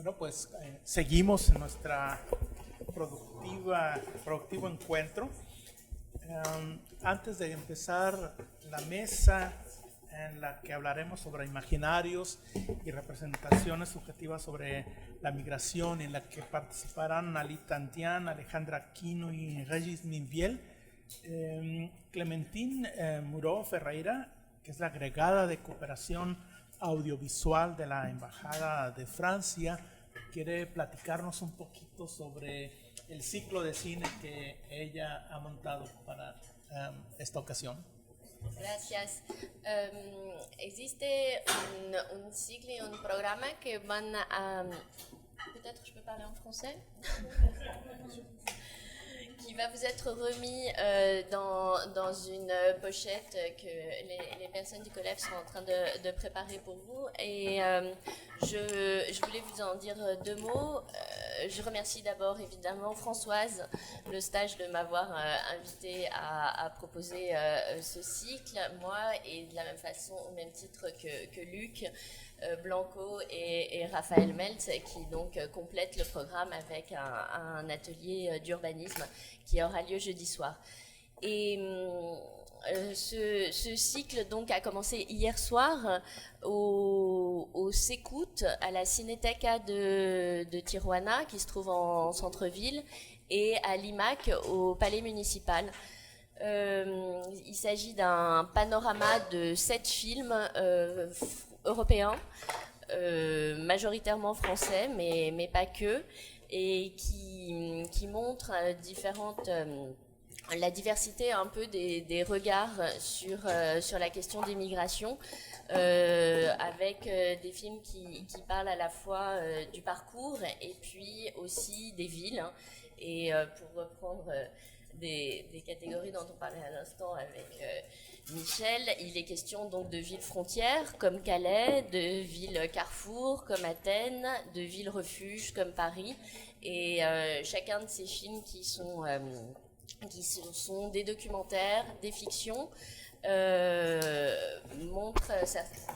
Bueno, pues seguimos en nuestra productivo encuentro. Antes de empezar la mesa en la que hablaremos sobre imaginarios y representaciones subjetivas sobre la migración, en la que participarán Alita Antián, Alejandra Aquino y Regis Minviel, Clementine Muró Ferreira, que es la agregada de cooperación audiovisual de la Embajada de Francia, quiere platicarnos un poquito sobre el ciclo de cine que ella ha montado para esta ocasión. Gracias. Existe un ciclo y un programa que van a... Peut-être je peux parler en français qui va vous être remis dans une pochette que les personnes du COLEF sont en train de préparer pour vous. Et je voulais vous en dire deux mots. Je remercie d'abord évidemment Françoise Le Stage de m'avoir invité à proposer ce cycle, moi, et de la même façon, au même titre que Luc Blanco et Raphaël Meltz, qui donc complètent le programme avec un atelier d'urbanisme qui aura lieu jeudi soir. Et ce cycle donc a commencé hier soir au Sécoute, à la Cinéteca de Tijuana, qui se trouve en centre-ville, et à l'IMAC, au Palais municipal. Il s'agit d'un panorama de 7 films européens, majoritairement français, mais pas que, et qui montrent la diversité un peu des regards sur la question des migrations, avec des films qui parlent à la fois du parcours et puis aussi des villes. Et pour reprendre des catégories dont on parlait à l'instant avec Michel, il est question donc de villes frontières comme Calais, de villes carrefour comme Athènes, de villes refuges comme Paris, et chacun de ces films qui sont des documentaires, des fictions, montrent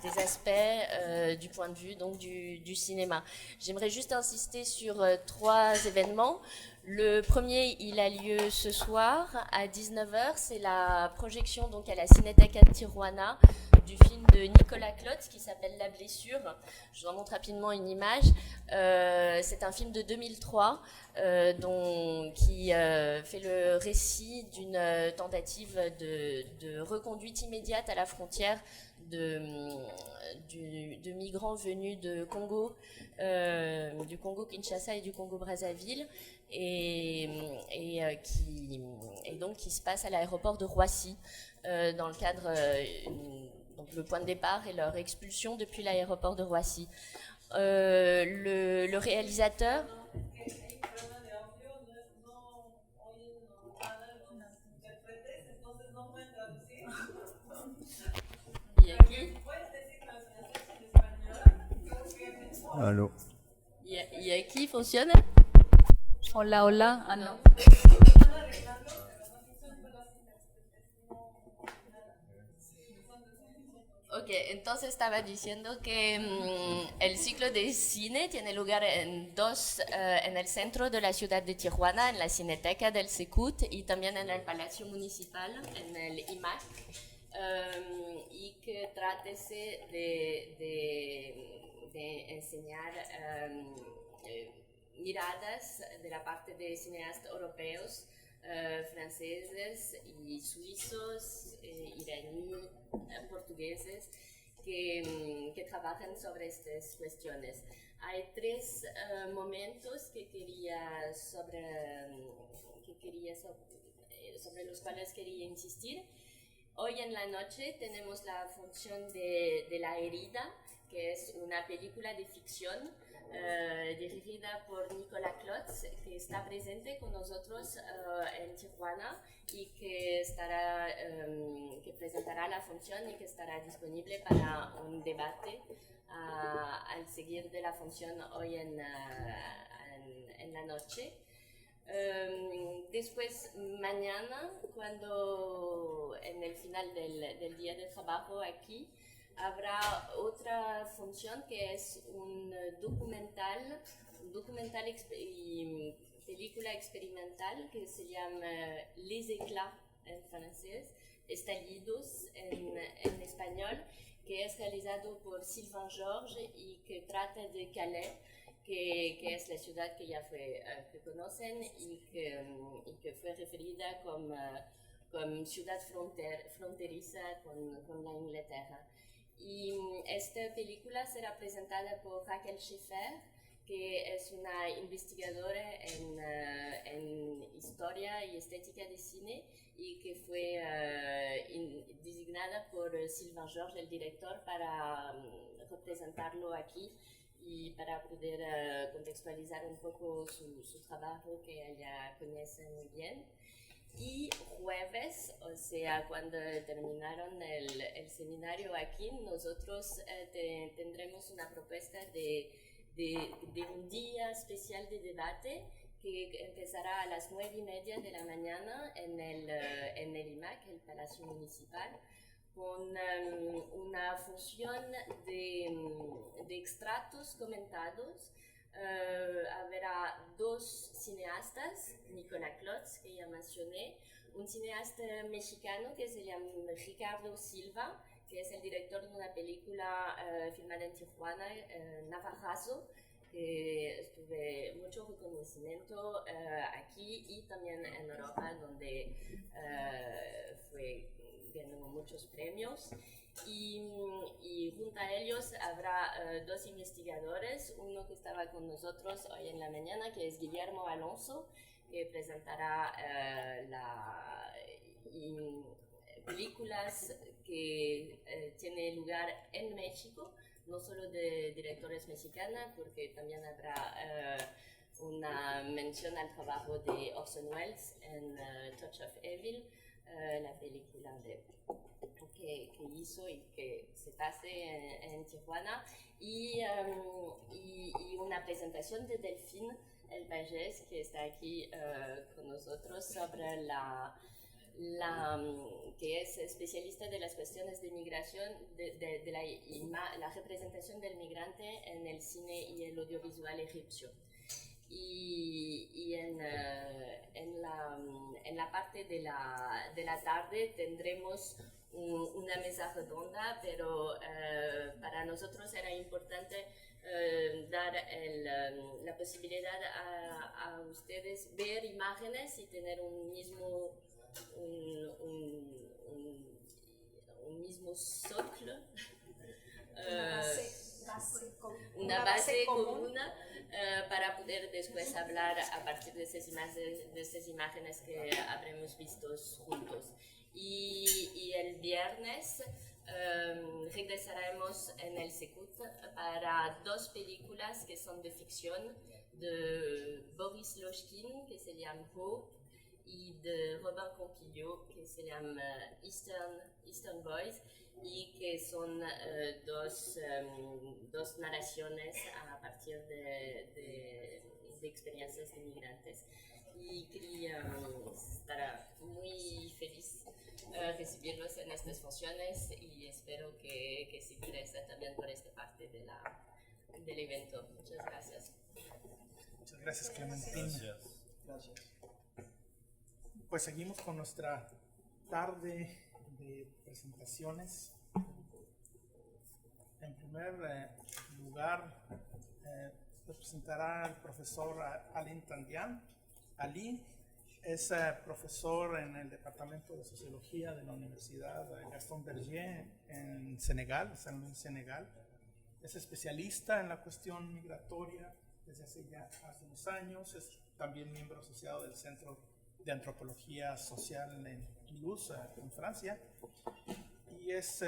des aspects du point de vue donc du cinéma. J'aimerais juste insister sur 3 événements. Le premier, il a lieu ce soir à 19h. C'est la projection donc à la Cinéteca de Tijuana du film de Nicolas Klotz qui s'appelle La Blessure. Je vous en montre rapidement une image. C'est un film de 2003 qui fait le récit d'une tentative de reconduite immédiate à la frontière de migrants venus de Congo, du Congo Kinshasa et du Congo Brazzaville, et donc qui se passe à l'aéroport de Roissy dans le cadre donc le point de départ et leur expulsion depuis l'aéroport de Roissy. Le réalisateur Allô. ¿Y aquí funciona? Hola, hola. Ah, no. Ok, entonces estaba diciendo que el ciclo de cine tiene lugar en el centro de la ciudad de Tijuana, en la Cineteca del Secut, y también en el Palacio Municipal, en el IMAC, y que trátese de enseñar miradas de la parte de cineastas europeos, franceses y suizos, iraníes, portugueses, que trabajan sobre estas cuestiones. Hay 3 momentos sobre los cuales quería insistir. Hoy en la noche tenemos la función de La Herida, que es una película de ficción dirigida por Nicolas Klotz, que está presente con nosotros en Tijuana y que presentará la función y que estará disponible para un debate al seguir de la función hoy en la noche. Después, mañana, cuando en el final del día de trabajo aquí, Habrá otra función que es un documental y película experimental que se llama Les Éclats en francés, Estallidos en español, que es realizado por Sylvain Georges y que trata de Calais, que es la ciudad que ya que conocen y que fue referida como ciudad fronteriza con la Inglaterra. Y esta película será presentada por Raquel Schiffer, que es una investigadora en historia y estética de cine y que fue designada por Sylvain Georges, el director, para representarlo aquí y para poder contextualizar un poco su trabajo, que ella conoce muy bien. Y jueves, o sea, cuando terminaron el seminario aquí, nosotros tendremos una propuesta de un día especial de debate que empezará a las 9:30 de la mañana en el IMAC, el Palacio Municipal, con una función de extractos comentados. Habrá dos cineastas, Nicolas Klotz, que ya mencioné, un cineasta mexicano que se llama Ricardo Silva, que es el director de una película filmada en Tijuana, Navajazo, que tuve mucho reconocimiento aquí y también en Europa, donde ganó muchos premios. Y junto a ellos habrá dos investigadores, uno que estaba con nosotros hoy en la mañana, que es Guillermo Alonso, que presentará películas que tienen lugar en México, no solo de directores mexicanos, porque también habrá una mención al trabajo de Orson Welles en Touch of Evil, la película que hizo y que se pase en Tijuana, y una presentación de Delphine El Pagés, que está aquí con nosotros, sobre que es especialista de las cuestiones de migración, de la representación del migrante en el cine y el audiovisual egipcio. Y en la parte de la tarde tendremos una mesa redonda, pero para nosotros era importante dar la posibilidad a ustedes ver imágenes y tener un mismo socle, una base común para poder después hablar a partir de estas imágenes que habremos visto juntos. Y el viernes regresaremos en el Secut para dos películas que son de ficción, de Boris Lochkin, que se llama Hope, y de Robin Campillo, que se llama Eastern Boys, y que son dos narraciones a partir de experiencias de migrantes. Y quería estar muy feliz recibirlos en estas funciones y espero que se interese también por esta parte del evento. Muchas gracias. Muchas gracias, Clementina. Gracias. Pues seguimos con nuestra tarde de presentaciones. En primer lugar, nos presentará el profesor Alain Tandian. Alain es profesor en el Departamento de Sociología de la Universidad Gaston Berger en Senegal, San Luis, Senegal. Es especialista en la cuestión migratoria desde hace unos años. Es también miembro asociado del Centro de Antropología Social en Toulouse, en Francia, y es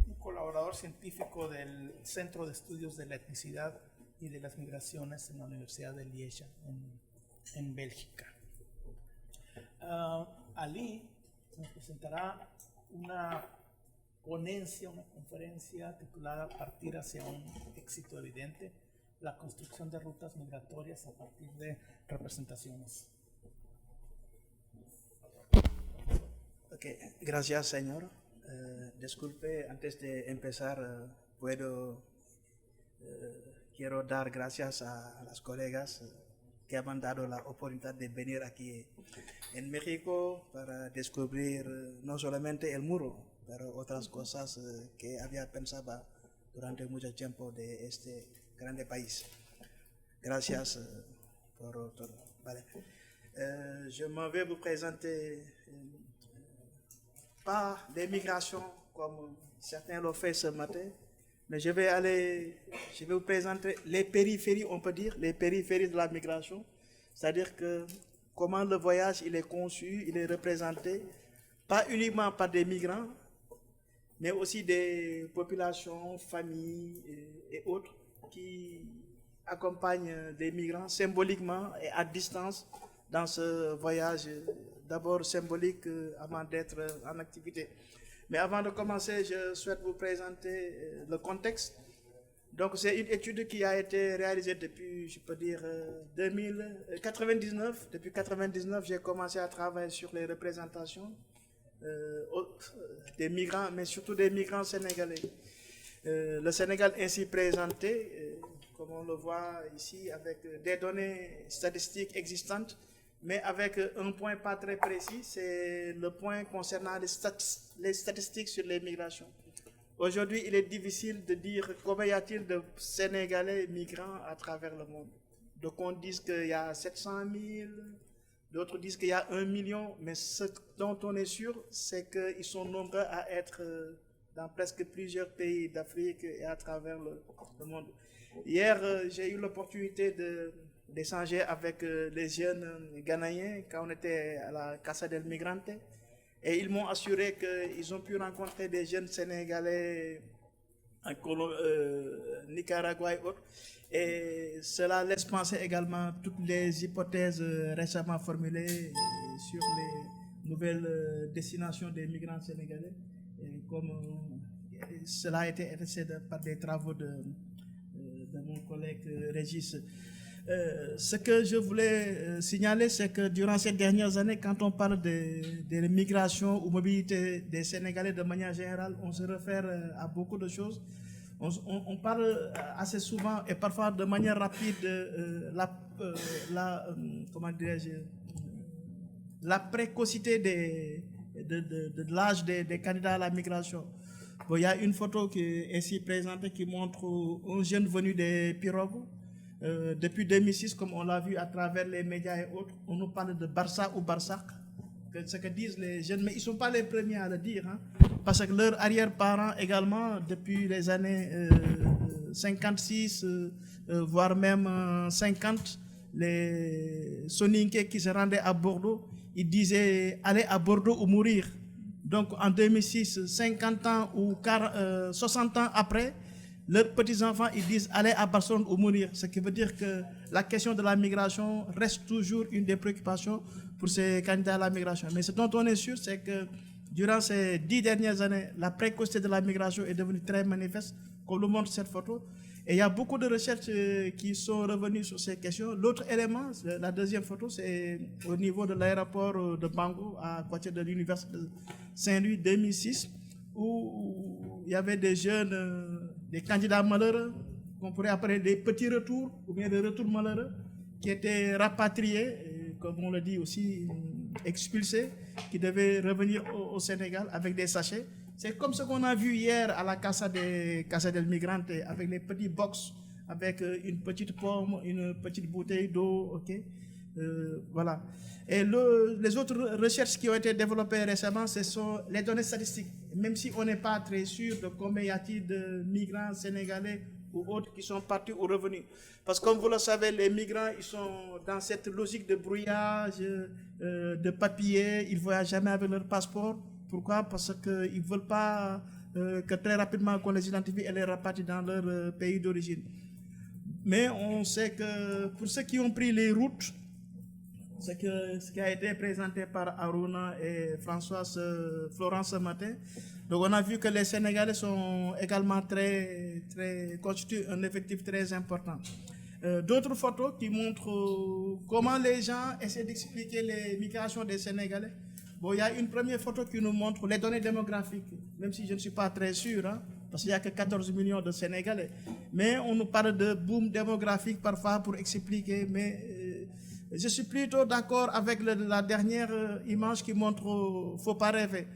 un colaborador científico del Centro de Estudios de la Etnicidad y de las Migraciones en la Universidad de Lieja, en Bélgica. Ali nos presentará una ponencia, una conferencia titulada Partir hacia un éxito evidente, la construcción de rutas migratorias a partir de representaciones. Okay. Gracias, señor. Disculpe, antes de empezar, quiero dar gracias a las colegas que han dado la oportunidad de venir aquí en México para descubrir no solamente el muro, pero otras cosas que había pensado durante mucho tiempo de este grande país. Gracias por todo. Vale. Je m'en vais vous présenter pas des migrations comme certains l'ont fait ce matin, mais je vais vous présenter les périphéries, on peut dire, les périphéries de la migration, c'est-à-dire que comment le voyage il est conçu, il est représenté, pas uniquement par des migrants, mais aussi des populations, familles et autres qui accompagnent des migrants symboliquement et à distance dans ce voyage, d'abord symbolique avant d'être en activité. Mais avant de commencer, je souhaite vous présenter le contexte. Donc c'est une étude qui a été réalisée depuis, je peux dire, 1999. Depuis 1999, j'ai commencé à travailler sur les représentations des migrants, mais surtout des migrants sénégalais. Le Sénégal ainsi présenté, comme on le voit ici, avec des données statistiques existantes, mais avec un point pas très précis, c'est le point concernant les statistiques sur les migrations. Aujourd'hui, il est difficile de dire combien y a-t-il de Sénégalais migrants à travers le monde. Donc on dit qu'il y a 700 000, d'autres disent qu'il y a 1 million, mais ce dont on est sûr, c'est qu'ils sont nombreux à être dans presque plusieurs pays d'Afrique et à travers le monde. Hier, j'ai eu l'opportunité d'échanger avec les jeunes Ghanéens quand on était à la Casa del Migrante, et ils m'ont assuré qu'ils ont pu rencontrer des jeunes Sénégalais en Nicaragua et autres, et cela laisse penser également toutes les hypothèses récemment formulées sur les nouvelles destinations des migrants sénégalais, et comme cela a été établi par des travaux de mon collègue Régis. Ce que je voulais signaler, c'est que durant ces dernières années, quand on parle de migration ou mobilité des Sénégalais de manière générale, on se réfère à beaucoup de choses. On parle assez souvent et parfois de manière rapide de la précocité de l'âge des candidats à la migration. Bon, il y a une photo qui est ici présentée qui montre un jeune venu des pirogues. Depuis 2006, comme on l'a vu à travers les médias et autres, on nous parle de Barça ou Barsac, ce que disent les jeunes, mais ils ne sont pas les premiers à le dire, hein, parce que leurs arrière-parents également, depuis les années 56, voire même 50, les Soninké qui se rendaient à Bordeaux, ils disaient aller à Bordeaux ou mourir. Donc en 2006, 50 ans ou 60 ans après, leurs petits-enfants, ils disent aller à Barcelone ou mourir. Ce qui veut dire que la question de la migration reste toujours une des préoccupations pour ces candidats à la migration. Mais ce dont on est sûr, c'est que durant ces 10 dernières années, la précocité de la migration est devenue très manifeste, comme le montre cette photo. Et il y a beaucoup de recherches qui sont revenues sur ces questions. L'autre élément, la deuxième photo, c'est au niveau de l'aéroport de Bango, à côté de l'université de Saint-Louis, 2006, où il y avait des jeunes, des candidats malheureux, qu'on pourrait appeler des petits retours, ou bien des retours malheureux, qui étaient rapatriés, comme on le dit aussi, expulsés, qui devaient revenir au Sénégal avec des sachets. C'est comme ce qu'on a vu hier à la Casa del Migrante, avec les petits box, avec une petite pomme, une petite bouteille d'eau, ok. Voilà. Et les autres recherches qui ont été développées récemment, ce sont les données statistiques. Même si on n'est pas très sûr de combien y a-t-il de migrants sénégalais ou autres qui sont partis ou revenus. Parce que comme vous le savez, les migrants, ils sont dans cette logique de brouillage, de papier, ils ne voyagent jamais avec leur passeport. Pourquoi? Parce qu'ils ne veulent pas que très rapidement qu'on les identifie et les rapatrie dans leur pays d'origine. Mais on sait que pour ceux qui ont pris les routes, ce qui a été présenté par Aruna et Françoise Florence ce matin, donc on a vu que les Sénégalais sont également constituent un effectif très important. D'autres photos qui montrent comment les gens essaient d'expliquer les migrations des Sénégalais. Bon, il y a une première photo qui nous montre les données démographiques, même si je ne suis pas très sûr, hein, parce qu'il n'y a que 14 millions de Sénégalais. Mais on nous parle de boom démographique parfois pour expliquer, mais je suis plutôt d'accord avec la dernière image qui montre faut pas rêver.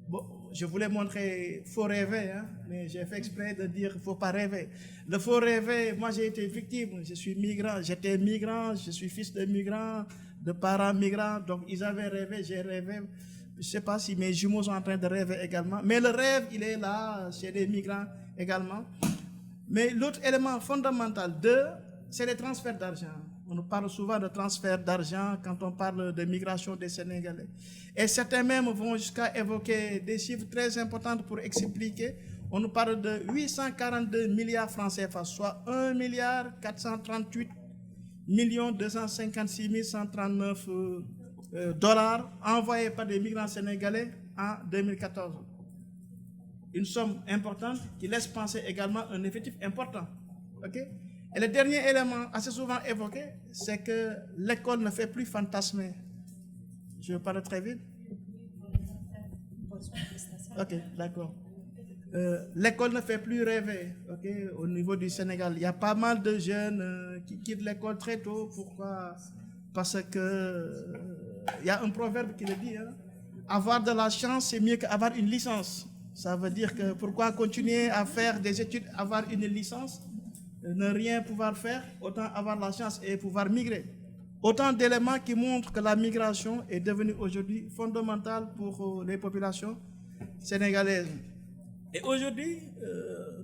Bon, je voulais montrer faut rêver, hein, mais j'ai fait exprès de dire faut pas rêver. Le faut rêver, moi j'ai été victime, je suis migrant, j'étais migrant, je suis fils de migrants, de parents migrants, donc ils avaient rêvé, j'ai rêvé. Je ne sais pas si mes jumeaux sont en train de rêver également, mais le rêve, il est là chez les migrants également. Mais l'autre élément fondamental, c'est les transferts d'argent. On nous parle souvent de transferts d'argent quand on parle de migration des Sénégalais. Et certains même vont jusqu'à évoquer des chiffres très importants pour expliquer. On nous parle de 842 milliards francs CFA, soit 1 milliard 438 millions 256 139 dollars envoyés par des migrants sénégalais en 2014. Une somme importante qui laisse penser également un effectif important. Okay? Et le dernier élément assez souvent évoqué, c'est que l'école ne fait plus fantasmer. Je parle très vite. Ok, d'accord. L'école ne fait plus rêver, okay, au niveau du Sénégal. Il y a pas mal de jeunes qui quittent l'école très tôt. Pourquoi? Parce que il y a un proverbe qui le dit, hein, avoir de la chance, c'est mieux qu'avoir une licence. Ça veut dire que pourquoi continuer à faire des études, avoir une licence, ne rien pouvoir faire, autant avoir la chance et pouvoir migrer. Autant d'éléments qui montrent que la migration est devenue aujourd'hui fondamentale pour les populations sénégalaises. Et aujourd'hui,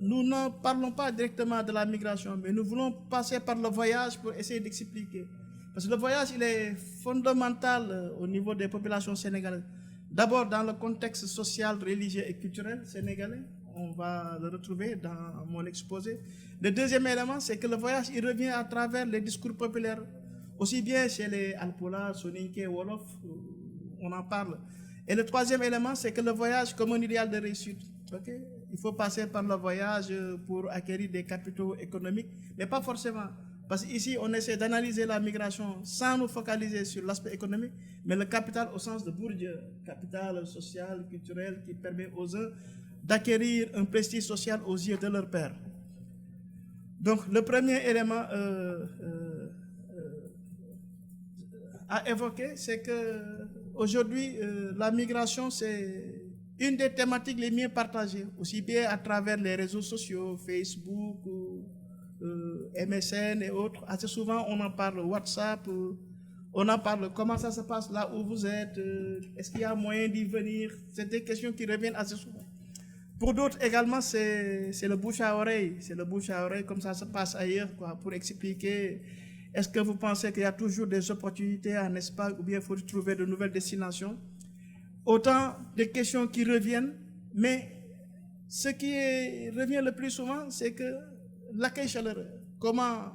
nous ne parlons pas directement de la migration, mais nous voulons passer par le voyage pour essayer d'expliquer. Parce que le voyage, il est fondamental au niveau des populations sénégalaises. D'abord, dans le contexte social, religieux et culturel sénégalais, on va le retrouver dans mon exposé. Le deuxième élément, c'est que le voyage, il revient à travers les discours populaires, aussi bien chez les Alpola, Soninké, Wolof, on en parle. Et le troisième élément, c'est que le voyage comme un idéal de réussite. Okay? Il faut passer par le voyage pour acquérir des capitaux économiques, mais pas forcément. Parce qu'ici, on essaie d'analyser la migration sans nous focaliser sur l'aspect économique, mais le capital au sens de Bourdieu, capital social, culturel, qui permet aux uns d'acquérir un prestige social aux yeux de leur père. Donc, le premier élément à évoquer, c'est que aujourd'hui, la migration, c'est une des thématiques les mieux partagées, aussi bien à travers les réseaux sociaux, Facebook, MSN et autres. Assez souvent, on en parle WhatsApp, on en parle comment ça se passe là où vous êtes, est-ce qu'il y a moyen d'y venir. C'est des questions qui reviennent assez souvent. Pour d'autres également, c'est le bouche à oreille. C'est le bouche à oreille comme ça se passe ailleurs, quoi, pour expliquer. Est-ce que vous pensez qu'il y a toujours des opportunités en Espagne ou bien il faut trouver de nouvelles destinations? Autant de questions qui reviennent, mais ce qui revient le plus souvent, c'est que l'accueil chaleureux. Comment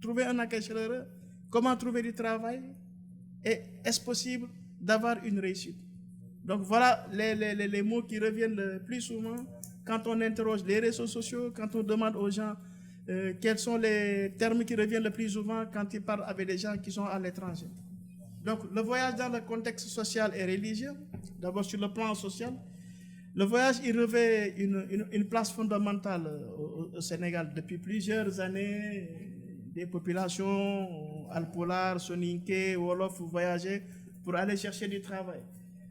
trouver un accueil chaleureux? Comment trouver du travail? Et est-ce possible d'avoir une réussite? Donc voilà les mots qui reviennent le plus souvent quand on interroge les réseaux sociaux, quand on demande aux gens quels sont les termes qui reviennent le plus souvent quand ils parlent avec des gens qui sont à l'étranger. Donc le voyage dans le contexte social et religieux, d'abord sur le plan social, le voyage il revêt une place fondamentale au Sénégal depuis plusieurs années. Des populations alpolars, soninké, wolof voyageaient pour aller chercher du travail.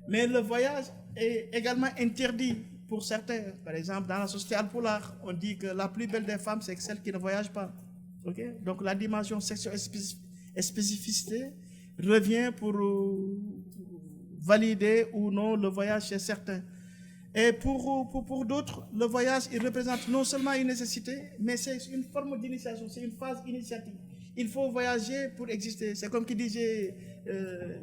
Mais le voyage est également interdit pour certains. Par exemple, dans la société alpolar, on dit que la plus belle des femmes, c'est celle qui ne voyage pas. Okay? Donc la dimension sexuelle et spécificité revient pour valider ou non le voyage chez certains. Et pour d'autres, le voyage, il représente non seulement une nécessité, mais c'est une forme d'initiation, c'est une phase initiatique. Il faut voyager pour exister. C'est comme qui disait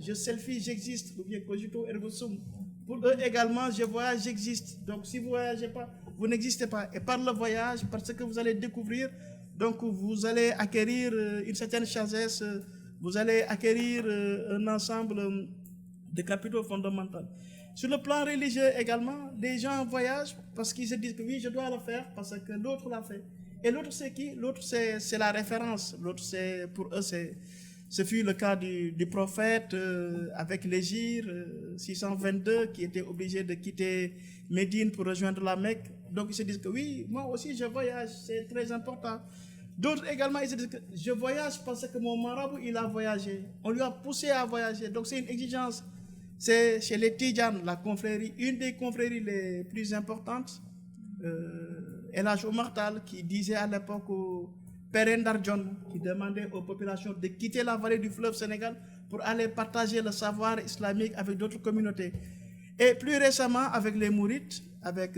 je selfie, j'existe, ou bien cogito ergo sum. Pour eux également, je voyage, j'existe. Donc si vous ne voyagez pas, vous n'existez pas. Et par le voyage, parce que vous allez découvrir, donc vous allez acquérir une certaine sagesse, vous allez acquérir un ensemble de capitaux fondamentaux. Sur le plan religieux également, les gens voyagent parce qu'ils se disent que oui, je dois le faire parce que l'autre l'a fait. Et l'autre, c'est qui? L'autre, c'est la référence. L'autre, pour eux, Ce fut le cas du prophète avec l'Hégire 622 qui était obligé de quitter Médine pour rejoindre la Mecque. Donc ils se disent que oui, moi aussi je voyage, c'est très important. D'autres également, ils se disent que je voyage parce que mon marabout, il a voyagé. On lui a poussé à voyager. Donc c'est une exigence. C'est chez les Tidjanes, la confrérie, une des confréries les plus importantes. El Hadj Omar Tall qui disait à l'époque au Père Ndarjon, qui demandait aux populations de quitter la vallée du fleuve Sénégal pour aller partager le savoir islamique avec d'autres communautés. Et plus récemment, avec les Mourites, avec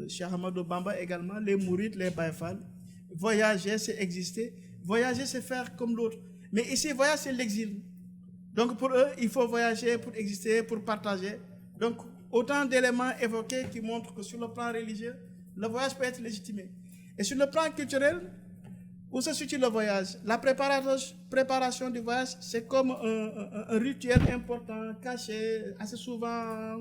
Cheikh Ahmadou Bamba également, les Mourites, les Baye Fall, voyager, c'est exister. Voyager, c'est faire comme l'autre. Mais ici, voyager, c'est l'exil. Donc pour eux, il faut voyager pour exister, pour partager. Donc autant d'éléments évoqués qui montrent que sur le plan religieux, le voyage peut être légitimé. Et sur le plan culturel, où se situe le voyage? La préparation du voyage, c'est comme un rituel important, caché, assez souvent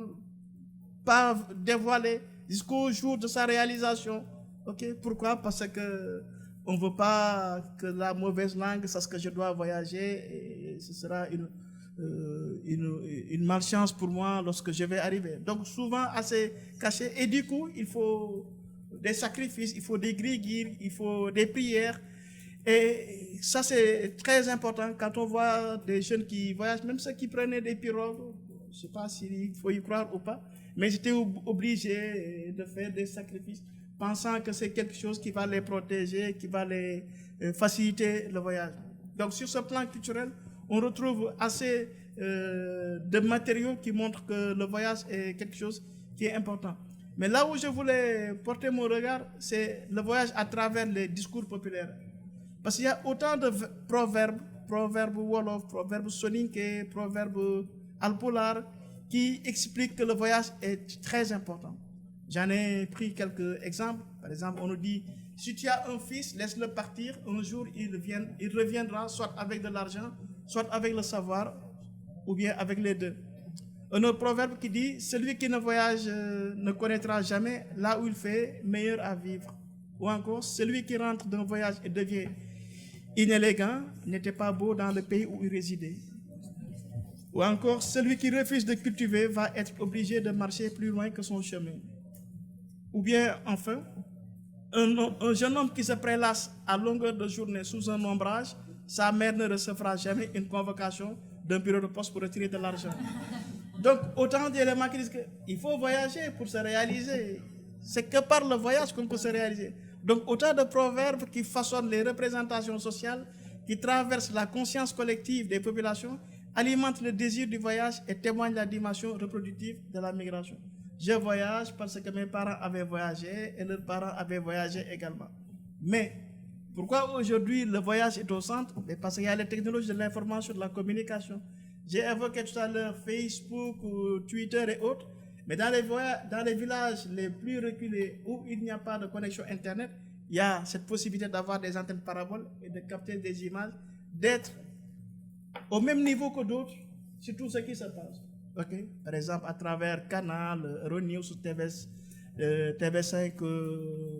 pas dévoilé, jusqu'au jour de sa réalisation. Okay? Pourquoi? Parce que on ne veut pas que la mauvaise langue sache que je dois voyager et ce sera une malchance pour moi lorsque je vais arriver. Donc souvent assez caché. Et du coup, il faut des sacrifices, il faut des grigues, il faut des prières. Et ça, c'est très important quand on voit des jeunes qui voyagent, même ceux qui prenaient des pirogues, je ne sais pas s'il faut y croire ou pas, mais ils étaient obligés de faire des sacrifices, pensant que c'est quelque chose qui va les protéger, qui va les faciliter le voyage. Donc sur ce plan culturel, on retrouve assez de matériaux qui montrent que le voyage est quelque chose qui est important. Mais là où je voulais porter mon regard, c'est le voyage à travers les discours populaires. Parce qu'il y a autant de proverbes wolof, proverbes soninké, proverbes alpulaar, qui expliquent que le voyage est très important. J'en ai pris quelques exemples. Par exemple, on nous dit, si tu as un fils, laisse-le partir. Un jour, il reviendra, soit avec de l'argent, soit avec le savoir, ou bien avec les deux. Un autre proverbe qui dit, celui qui ne voyage ne connaîtra jamais là où il fait meilleur à vivre. Ou encore, celui qui rentre d'un voyage et devient inélégant n'était pas beau dans le pays où il résidait. Ou encore, celui qui refuse de cultiver va être obligé de marcher plus loin que son chemin. Ou bien, enfin, un jeune homme qui se prélasse à longueur de journée sous un ombrage, sa mère ne recevra jamais une convocation d'un bureau de poste pour retirer de l'argent. Donc, autant d'éléments qui disent qu'il faut voyager pour se réaliser. C'est que par le voyage qu'on peut se réaliser. Donc, autant de proverbes qui façonnent les représentations sociales, qui traversent la conscience collective des populations, alimentent le désir du voyage et témoignent la dimension reproductive de la migration. Je voyage parce que mes parents avaient voyagé et leurs parents avaient voyagé également. Mais pourquoi aujourd'hui le voyage est au centre? Parce qu'il y a les technologies de l'information, de la communication. J'ai évoqué tout à l'heure Facebook, Twitter et autres. Mais dans les villages les plus reculés où il n'y a pas de connexion Internet, il y a cette possibilité d'avoir des antennes paraboles et de capter des images, d'être au même niveau que d'autres sur tout ce qui se passe. Okay? Par exemple, à travers Canal, Euronews, TV5,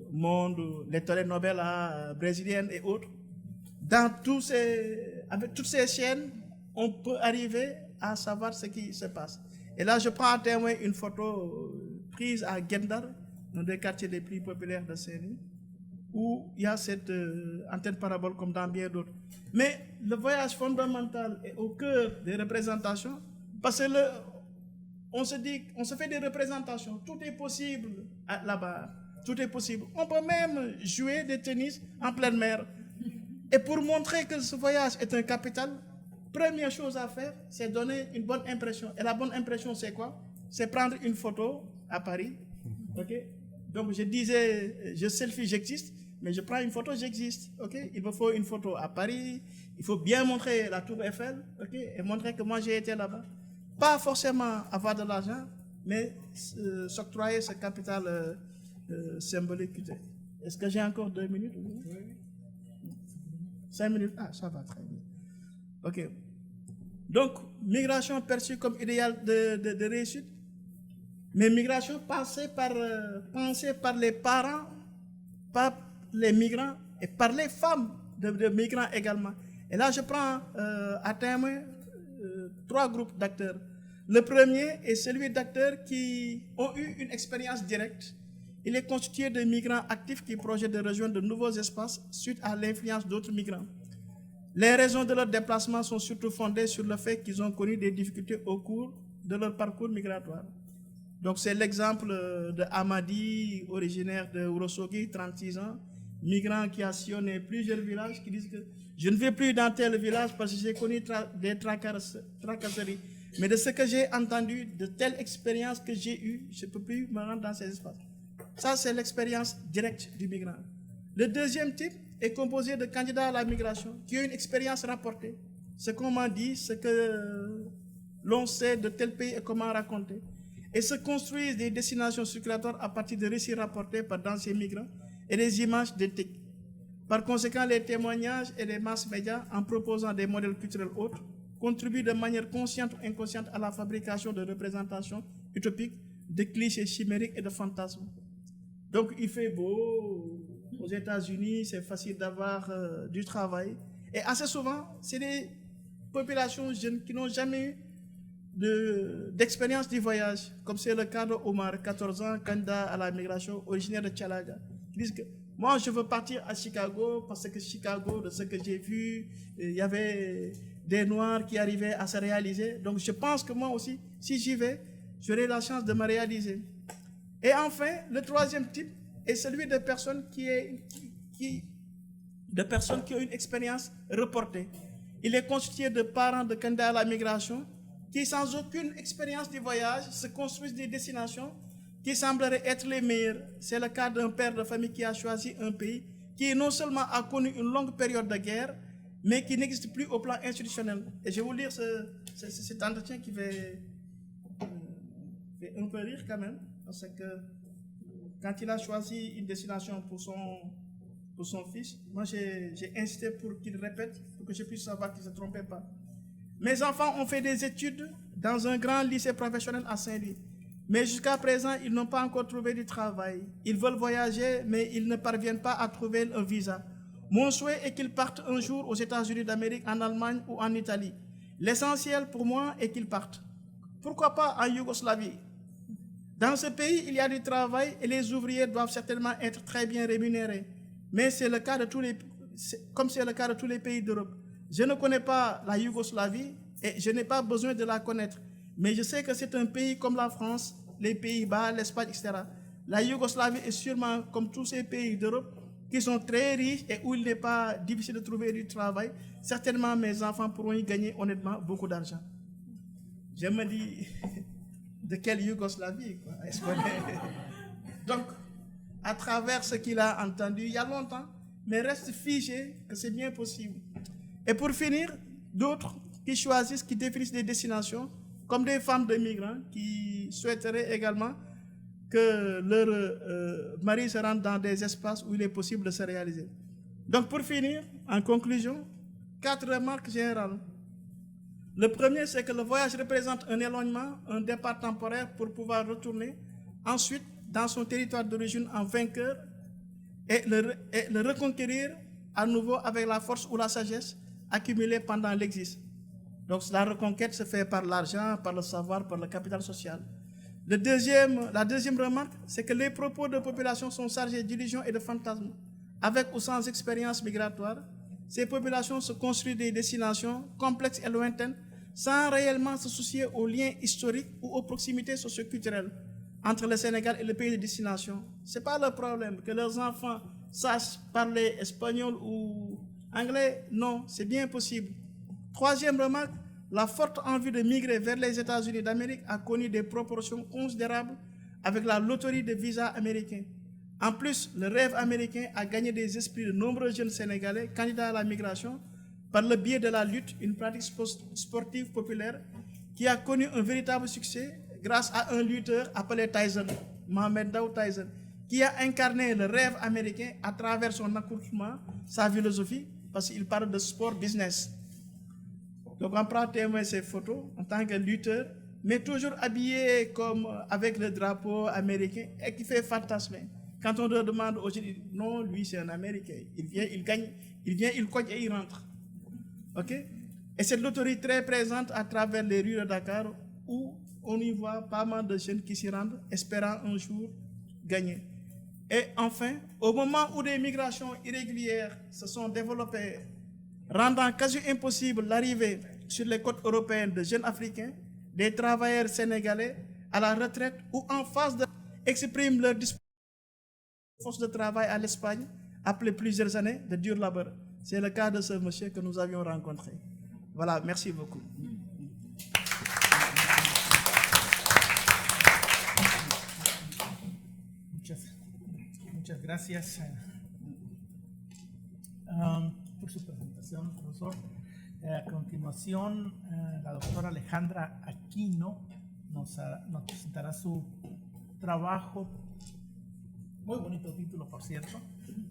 Monde, les telenovelas brésiliennes et autres. Avec toutes ces chaînes, on peut arriver à savoir ce qui se passe. Et là, je prends à témoin une photo prise à Gendar, un des quartiers les plus populaires de Saint-Louis, où il y a cette antenne parabole comme dans bien d'autres. Mais le voyage fondamental est au cœur des représentations, parce que on se fait des représentations. Tout est possible là-bas. Tout est possible. On peut même jouer du tennis en pleine mer. Et pour montrer que ce voyage est un capital, première chose à faire, c'est donner une bonne impression. Et la bonne impression, c'est quoi? C'est prendre une photo à Paris. Okay? Donc, je disais, je selfie, j'existe, mais je prends une photo, j'existe. Okay? Il me faut une photo à Paris. Il faut bien montrer la tour Eiffel, okay? Et montrer que moi, j'ai été là-bas. Pas forcément avoir de l'argent, mais s'octroyer ce capital symbolique. Est-ce que j'ai encore 2 minutes? Oui. 5 minutes? Ah, ça va très bien. Ok. Donc, migration perçue comme idéal de réussite, mais migration pensée par les parents, par les migrants et par les femmes de migrants également. Et là, je prends à témoin 3 groupes d'acteurs. Le premier est celui d'acteurs qui ont eu une expérience directe. Il est constitué de migrants actifs qui projettent de rejoindre de nouveaux espaces suite à l'influence d'autres migrants. Les raisons de leur déplacement sont surtout fondées sur le fait qu'ils ont connu des difficultés au cours de leur parcours migratoire. Donc c'est l'exemple de Amadi, originaire de Ourossogui, 36 ans, migrant qui a sillonné plusieurs villages, qui disent que je ne vais plus dans tel village parce que j'ai connu des tracasseries. Mais de ce que j'ai entendu, de telle expérience que j'ai eue, je ne peux plus me rendre dans ces espaces. Ça, c'est l'expérience directe du migrant. Le deuxième type est composé de candidats à la migration qui ont une expérience rapportée. Ce qu'on m'a dit, ce que l'on sait de tel pays et comment raconter. Et se construisent des destinations circulatoires à partir de récits rapportés par d'anciens migrants et des images d'éthique. Par conséquent, les témoignages et les masses médias, en proposant des modèles culturels autres, contribuent de manière consciente ou inconsciente à la fabrication de représentations utopiques, de clichés chimériques et de fantasmes. Donc il fait beau, aux États-Unis, c'est facile d'avoir du travail. Et assez souvent, c'est des populations jeunes qui n'ont jamais eu d'expérience du voyage, comme c'est le cas d'Omar, 14 ans, candidat à la migration, originaire de Tchalaga, qui disent que moi je veux partir à Chicago parce que Chicago, de ce que j'ai vu, il y avait des Noirs qui arrivaient à se réaliser. Donc je pense que moi aussi, si j'y vais, j'aurai la chance de me réaliser. Et enfin, le troisième type est celui de personnes qui ont une expérience reportée. Il est constitué de parents de candidats à la migration qui, sans aucune expérience du voyage, se construisent des destinations qui sembleraient être les meilleures. C'est le cas d'un père de famille qui a choisi un pays qui non seulement a connu une longue période de guerre, mais qui n'existe plus au plan institutionnel. Et je vais vous lire cet entretien qui fait un peu rire quand même, parce que quand il a choisi une destination pour son fils, moi j'ai insisté pour qu'il répète, pour que je puisse savoir qu'il ne se trompait pas. Mes enfants ont fait des études dans un grand lycée professionnel à Saint-Louis, mais jusqu'à présent, ils n'ont pas encore trouvé du travail. Ils veulent voyager, mais ils ne parviennent pas à trouver un visa. Mon souhait est qu'ils partent un jour aux États-Unis d'Amérique, en Allemagne ou en Italie. L'essentiel pour moi est qu'ils partent. Pourquoi pas en Yougoslavie? Dans ce pays, il y a du travail et les ouvriers doivent certainement être très bien rémunérés. Mais c'est le cas de comme c'est le cas de tous les pays d'Europe. Je ne connais pas la Yougoslavie et je n'ai pas besoin de la connaître. Mais je sais que c'est un pays comme la France, les Pays-Bas, l'Espagne, etc. La Yougoslavie est sûrement comme tous ces pays d'Europe qui sont très riches et où il n'est pas difficile de trouver du travail. Certainement, mes enfants pourront y gagner honnêtement beaucoup d'argent. Je me dis, de quelle Yougoslavie, quoi? Est-ce qu'on est... Donc, à travers ce qu'il a entendu il y a longtemps, mais reste figé que c'est bien possible. Et pour finir, d'autres qui choisissent, qui définissent des destinations, comme des femmes de migrants qui souhaiteraient également que leur mari se rende dans des espaces où il est possible de se réaliser. Donc pour finir, en conclusion, 4 remarques générales. Le premier, c'est que le voyage représente un éloignement, un départ temporaire pour pouvoir retourner ensuite dans son territoire d'origine en vainqueur et le reconquérir à nouveau avec la force ou la sagesse accumulée pendant l'exil. Donc la reconquête se fait par l'argent, par le savoir, par le capital social. La deuxième remarque, c'est que les propos de population sont chargés d'illusions et de fantasmes. Avec ou sans expérience migratoire, ces populations se construisent des destinations complexes et lointaines sans réellement se soucier aux liens historiques ou aux proximités socio-culturelles entre le Sénégal et le pays de destination. Ce n'est pas le problème que leurs enfants sachent parler espagnol ou anglais. Non, c'est bien possible. Troisième remarque, la forte envie de migrer vers les États-Unis d'Amérique a connu des proportions considérables avec la loterie de visas américains. En plus, le rêve américain a gagné des esprits de nombreux jeunes Sénégalais candidats à la migration par le biais de la lutte, une pratique sportive populaire qui a connu un véritable succès grâce à un lutteur appelé Tyson, Mohamed Daoud Tyson, qui a incarné le rêve américain à travers son accoutrement, sa philosophie, parce qu'il parle de sport business. Donc on prend témoin ces photos en tant que lutteur, mais toujours habillé comme avec le drapeau américain et qui fait fantasmer. Quand on leur demande aujourd'hui, non, lui c'est un Américain, il vient, il gagne, il vient, il cogne et il rentre. Ok? Et cette loterie très présente à travers les rues de Dakar où on y voit pas mal de jeunes qui s'y rendent espérant un jour gagner. Et enfin, au moment où des migrations irrégulières se sont développées, rendant quasi impossible l'arrivée sur les côtes européennes de jeunes Africains, des travailleurs sénégalais à la retraite ou en phase de expriment leur disponibilité force de travail à l'Espagne après plusieurs années de dur labeur. C'est le cas de ce monsieur que nous avions rencontré. Voilà, merci beaucoup. Muchas gracias por su presentación, profesor. A continuación, la doctora Alejandra Aquino nos presentará su trabajo, muy bonito título, por cierto,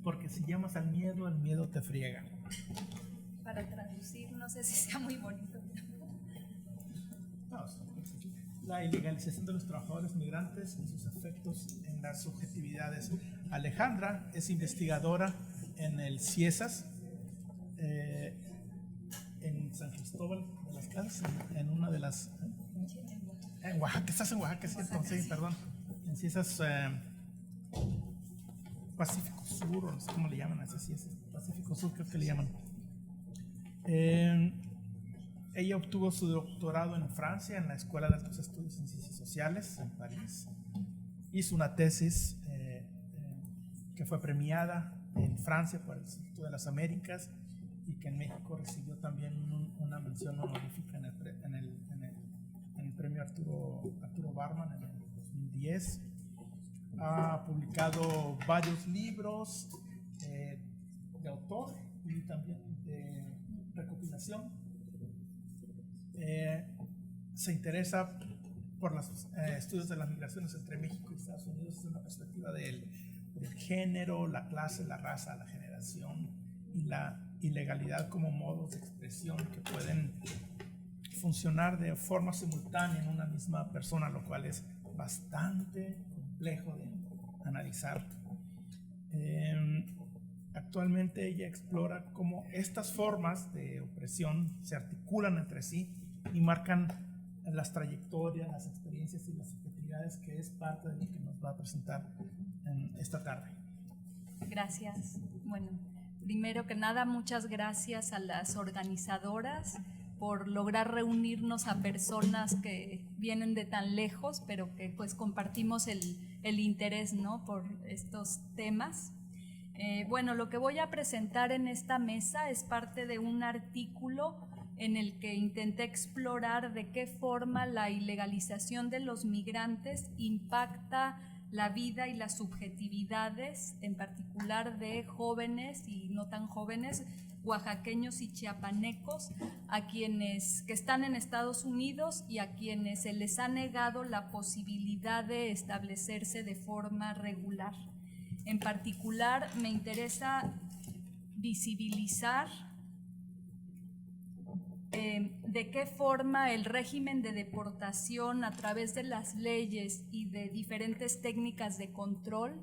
porque si llamas al miedo, el miedo te friega. Para traducir, no sé si sea muy bonito. La ilegalización de los trabajadores migrantes y sus efectos en las subjetividades. Alejandra es investigadora en el CIESAS, en San Cristóbal de las Casas, en una de las... En Oaxaca, estás en Oaxaca, ¿cierto? Sí, perdón. En CIESAS Pacífico Sur, o no sé cómo le llaman, así CIESAS Pacífico Sur, creo que le llaman. Ella obtuvo su doctorado en Francia, en la Escuela de Altos Estudios en Ciencias Sociales, en París. Hizo una tesis que fue premiada en Francia por el Instituto de las Américas y que en México recibió también una mención honorífica en el premio Arturo Barman en el 2010. Ha publicado varios libros de autor y también de recopilación. Se interesa por los estudios de las migraciones entre México y Estados Unidos desde una perspectiva del género, la clase, la raza, la generación y la ilegalidad como modos de expresión que pueden funcionar de forma simultánea en una misma persona, lo cual es bastante complejo de analizar. Actualmente ella explora cómo estas formas de opresión se articulan entre sí y marcan las trayectorias, las experiencias y las subjetividades, que es parte de lo que nos va a presentar esta tarde. Gracias. Bueno, primero que nada, muchas gracias a las organizadoras por lograr reunirnos a personas que vienen de tan lejos, pero que pues compartimos el interés, ¿no?, por estos temas. Bueno, lo que voy a presentar en esta mesa es parte de un artículo en el que intenté explorar de qué forma la ilegalización de los migrantes impacta la vida y las subjetividades, en particular de jóvenes y no tan jóvenes, oaxaqueños y chiapanecos, a quienes que están en Estados Unidos y a quienes se les ha negado la posibilidad de establecerse de forma regular. En particular, me interesa visibilizar de qué forma el régimen de deportación a través de las leyes y de diferentes técnicas de control,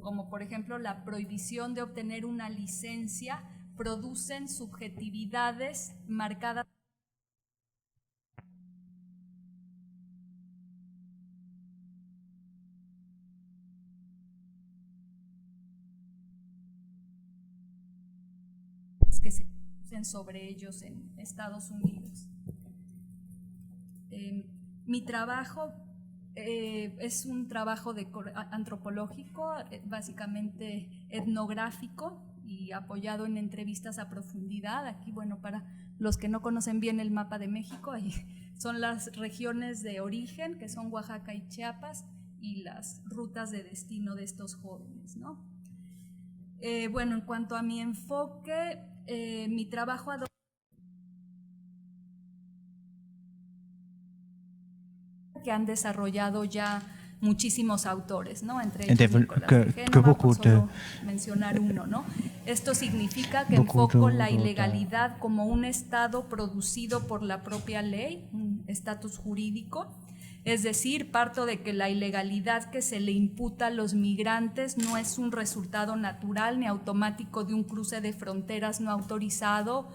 como por ejemplo la prohibición de obtener una licencia, producen subjetividades marcadas que se producen sobre ellos en Estados Unidos. Mi trabajo es un trabajo antropológico, básicamente etnográfico y apoyado en entrevistas a profundidad. Aquí, bueno, para los que no conocen bien el mapa de México, ahí son las regiones de origen, que son Oaxaca y Chiapas, y las rutas de destino de estos jóvenes, ¿no? Bueno, en cuanto a mi enfoque, mi trabajo que han desarrollado ya muchísimos autores, ¿no? Entre ellos Nicolás de Génova, por solo mencionar uno, ¿no? Esto significa que enfoco la ilegalidad como un estado producido por la propia ley, un estatus jurídico. Es decir, parto de que la ilegalidad que se le imputa a los migrantes no es un resultado natural ni automático de un cruce de fronteras no autorizado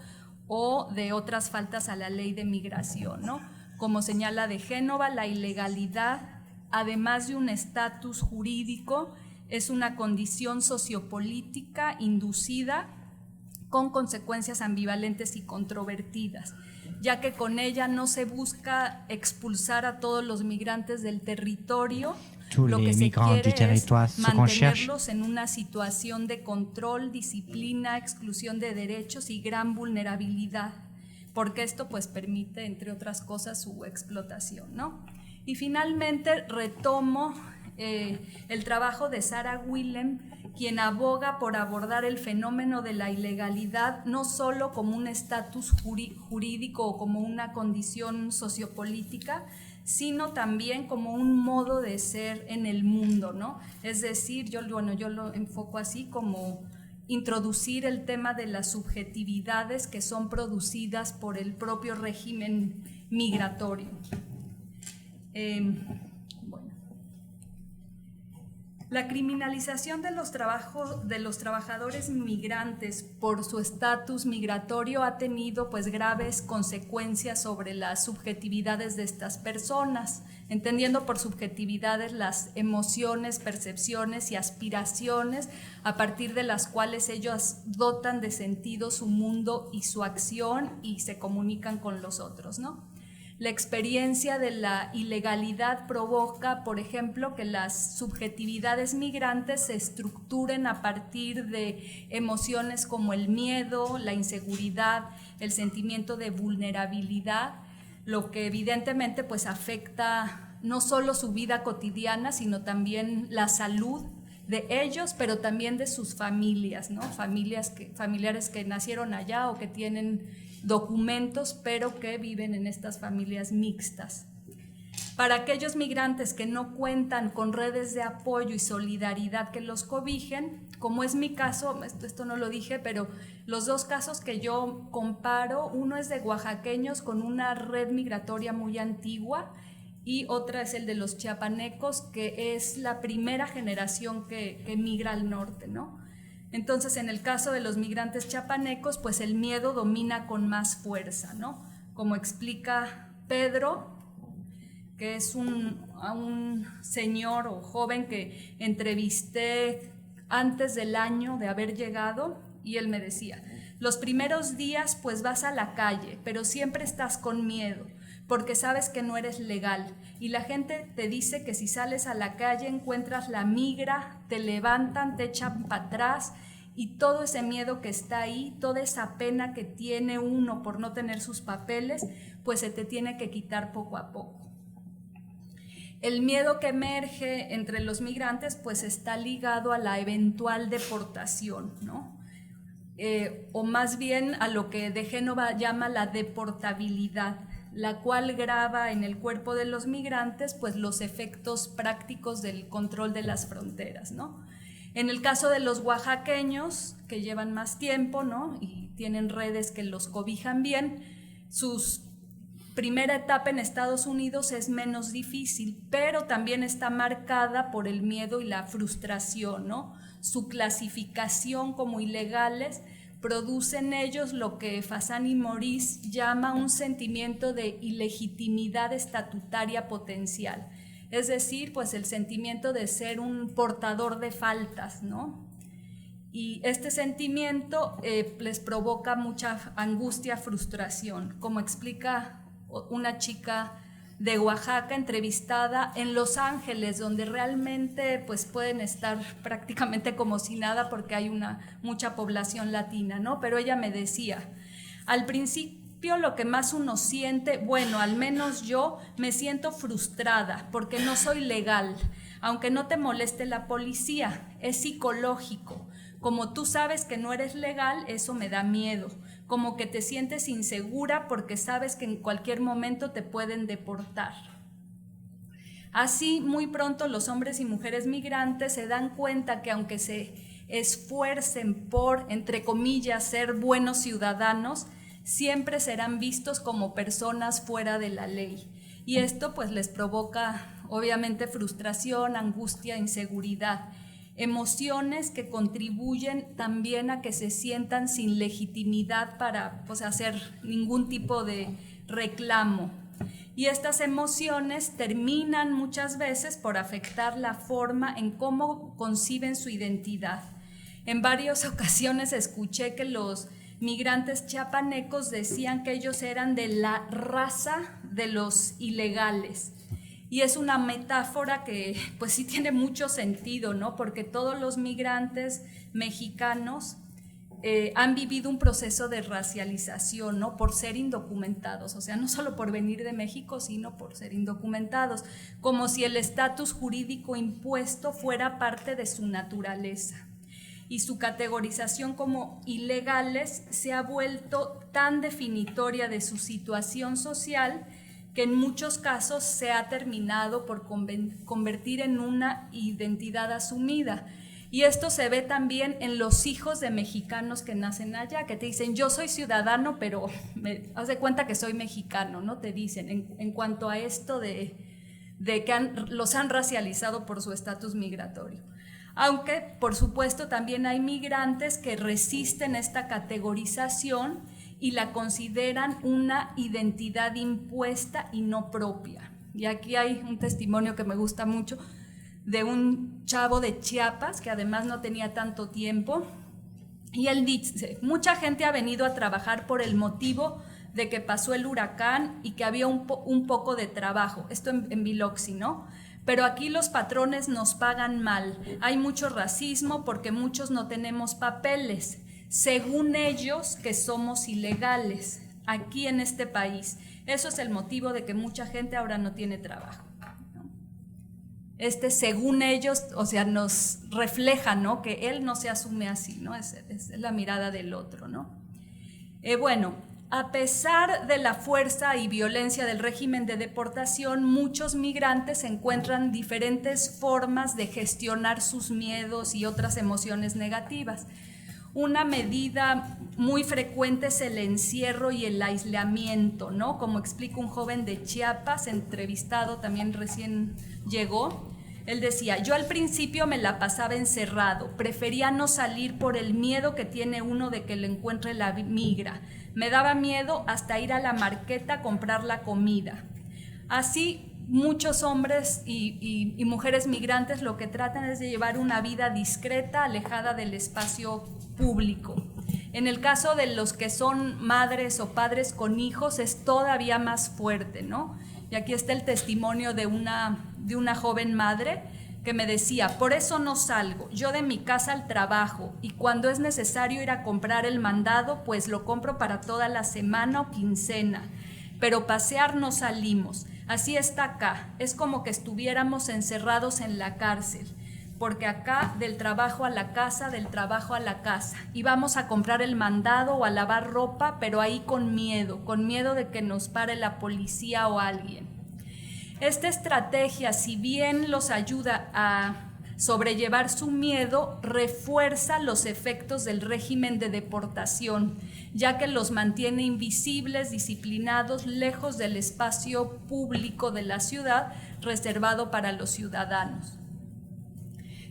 o de otras faltas a la ley de migración, ¿no? Como señala de Génova, la ilegalidad, además de un estatus jurídico, es una condición sociopolítica inducida con consecuencias ambivalentes y controvertidas, ya que con ella no se busca expulsar a todos los migrantes del territorio. Tous Lo que les se migrants du quiere territoire, es ce qu'on cherche, mantenerlos en una situación de control, disciplina, exclusión de derechos y gran vulnerabilidad, porque esto pues permite, entre otras cosas, su explotación, ¿no? Y finalmente retomo el trabajo de Sarah Willem, quien aboga por abordar el fenómeno de la ilegalidad no solo como un estatus jurídico o como una condición sociopolítica, sino también como un modo de ser en el mundo, ¿no? Es decir, yo lo enfoco así como introducir el tema de las subjetividades que son producidas por el propio régimen migratorio. La criminalización de los trabajadores migrantes por su estatus migratorio ha tenido pues graves consecuencias sobre las subjetividades de estas personas, entendiendo por subjetividades las emociones, percepciones y aspiraciones a partir de las cuales ellos dotan de sentido su mundo y su acción y se comunican con los otros, ¿no? La experiencia de la ilegalidad provoca, por ejemplo, que las subjetividades migrantes se estructuren a partir de emociones como el miedo, la inseguridad, el sentimiento de vulnerabilidad, lo que evidentemente pues afecta no solo su vida cotidiana, sino también la salud de ellos, pero también de sus familias, ¿no? Familiares que nacieron allá o que tienen documentos, pero que viven en estas familias mixtas. Para aquellos migrantes que no cuentan con redes de apoyo y solidaridad que los cobijen, como es mi caso, esto no lo dije, pero los dos casos que yo comparo, uno es de oaxaqueños con una red migratoria muy antigua y otra es el de los chiapanecos, que es la primera generación que migra al norte, ¿no? Entonces, en el caso de los migrantes chiapanecos, pues el miedo domina con más fuerza, ¿no? Como explica Pedro, que es a un señor o joven que entrevisté antes del año de haber llegado, y él me decía, los primeros días pues vas a la calle, pero siempre estás con miedo, porque sabes que no eres legal y la gente te dice que si sales a la calle encuentras la migra, te levantan, te echan para atrás y todo ese miedo que está ahí, toda esa pena que tiene uno por no tener sus papeles, pues se te tiene que quitar poco a poco. El miedo que emerge entre los migrantes pues está ligado a la eventual deportación, ¿no? O más bien a lo que de Génova llama la deportabilidad, la cual graba en el cuerpo de los migrantes pues los efectos prácticos del control de las fronteras, ¿no? En el caso de los oaxaqueños, que llevan más tiempo, ¿no? Y tienen redes que los cobijan bien, su primera etapa en Estados Unidos es menos difícil, pero también está marcada por el miedo y la frustración, ¿no? Su clasificación como ilegales produce en ellos lo que Fasan y Maurice llama un sentimiento de ilegitimidad estatutaria potencial, es decir, pues el sentimiento de ser un portador de faltas, ¿no? Y este sentimiento les provoca mucha angustia, frustración, como explica una chica de Oaxaca entrevistada en Los Ángeles, donde realmente pues pueden estar prácticamente como si nada porque hay mucha población latina, ¿no? Pero ella me decía, al principio lo que más uno siente, bueno, al menos yo me siento frustrada porque no soy legal, aunque no te moleste la policía, es psicológico. Como tú sabes que no eres legal, eso me da miedo, como que te sientes insegura porque sabes que en cualquier momento te pueden deportar. Así, muy pronto los hombres y mujeres migrantes se dan cuenta que aunque se esfuercen por, entre comillas, ser buenos ciudadanos, siempre serán vistos como personas fuera de la ley. Y esto pues les provoca obviamente frustración, angustia, inseguridad. emociones que contribuyen también a que se sientan sin legitimidad para pues, hacer ningún tipo de reclamo. Y estas emociones terminan muchas veces por afectar la forma en cómo conciben su identidad. En varias ocasiones escuché que los migrantes chiapanecos decían que ellos eran de la raza de los ilegales. Y es una metáfora que pues sí tiene mucho sentido, ¿no? Porque todos los migrantes mexicanos han vivido un proceso de racialización, ¿no? Por ser indocumentados, o sea, no solo por venir de México, sino por ser indocumentados, como si el estatus jurídico impuesto fuera parte de su naturaleza. Y su categorización como ilegales se ha vuelto tan definitoria de su situación social que en muchos casos se ha terminado por convertir en una identidad asumida. Y esto se ve también en los hijos de mexicanos que nacen allá, que te dicen, yo soy ciudadano, pero haz de cuenta que soy mexicano, ¿no? Te dicen, en cuanto a esto de que los han racializado por su estatus migratorio. Aunque, por supuesto, también hay migrantes que resisten esta categorización y la consideran una identidad impuesta y no propia. Y aquí hay un testimonio que me gusta mucho de un chavo de Chiapas que además no tenía tanto tiempo, y él dice, mucha gente ha venido a trabajar por el motivo de que pasó el huracán y que había un poco de trabajo, esto en Biloxi, ¿no? Pero aquí los patrones nos pagan mal, hay mucho racismo porque muchos no tenemos papeles, según ellos que somos ilegales aquí en este país. Eso es el motivo de que mucha gente ahora no tiene trabajo. Según ellos, o sea, nos refleja, ¿no? Que él no se asume así, ¿no? Es la mirada del otro, ¿no? Bueno, a pesar de la fuerza y violencia del régimen de deportación, muchos migrantes encuentran diferentes formas de gestionar sus miedos y otras emociones negativas. Una medida muy frecuente es el encierro y el aislamiento, ¿no? Como explica un joven de Chiapas, entrevistado, también recién llegó. Él decía, yo al principio me la pasaba encerrado, prefería no salir por el miedo que tiene uno de que le encuentre la migra. Me daba miedo hasta ir a la marqueta a comprar la comida. Así, muchos hombres y mujeres migrantes lo que tratan es de llevar una vida discreta, alejada del espacio público. En el caso de los que son madres o padres con hijos es todavía más fuerte, ¿no? Y aquí está el testimonio de una joven madre que me decía, por eso no salgo, yo de mi casa al trabajo y cuando es necesario ir a comprar el mandado, pues lo compro para toda la semana o quincena, pero pasear no salimos. Así está acá, es como que estuviéramos encerrados en la cárcel, porque acá del trabajo a la casa, del trabajo a la casa, y vamos a comprar el mandado o a lavar ropa, pero ahí con miedo de que nos pare la policía o alguien. Esta estrategia, si bien los ayuda a sobrellevar su miedo, refuerza los efectos del régimen de deportación, ya que los mantiene invisibles, disciplinados, lejos del espacio público de la ciudad reservado para los ciudadanos.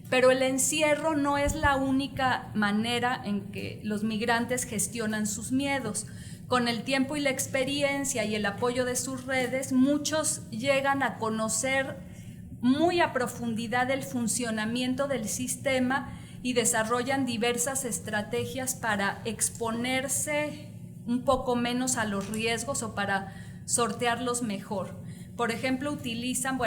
Pero el encierro no es la única manera en que los migrantes gestionan sus miedos. Con el tiempo y la experiencia y el apoyo de sus redes, muchos llegan a conocer muy a profundidad el funcionamiento del sistema y desarrollan diversas estrategias para exponerse un poco menos a los riesgos o para sortearlos mejor. Por ejemplo, utilizan,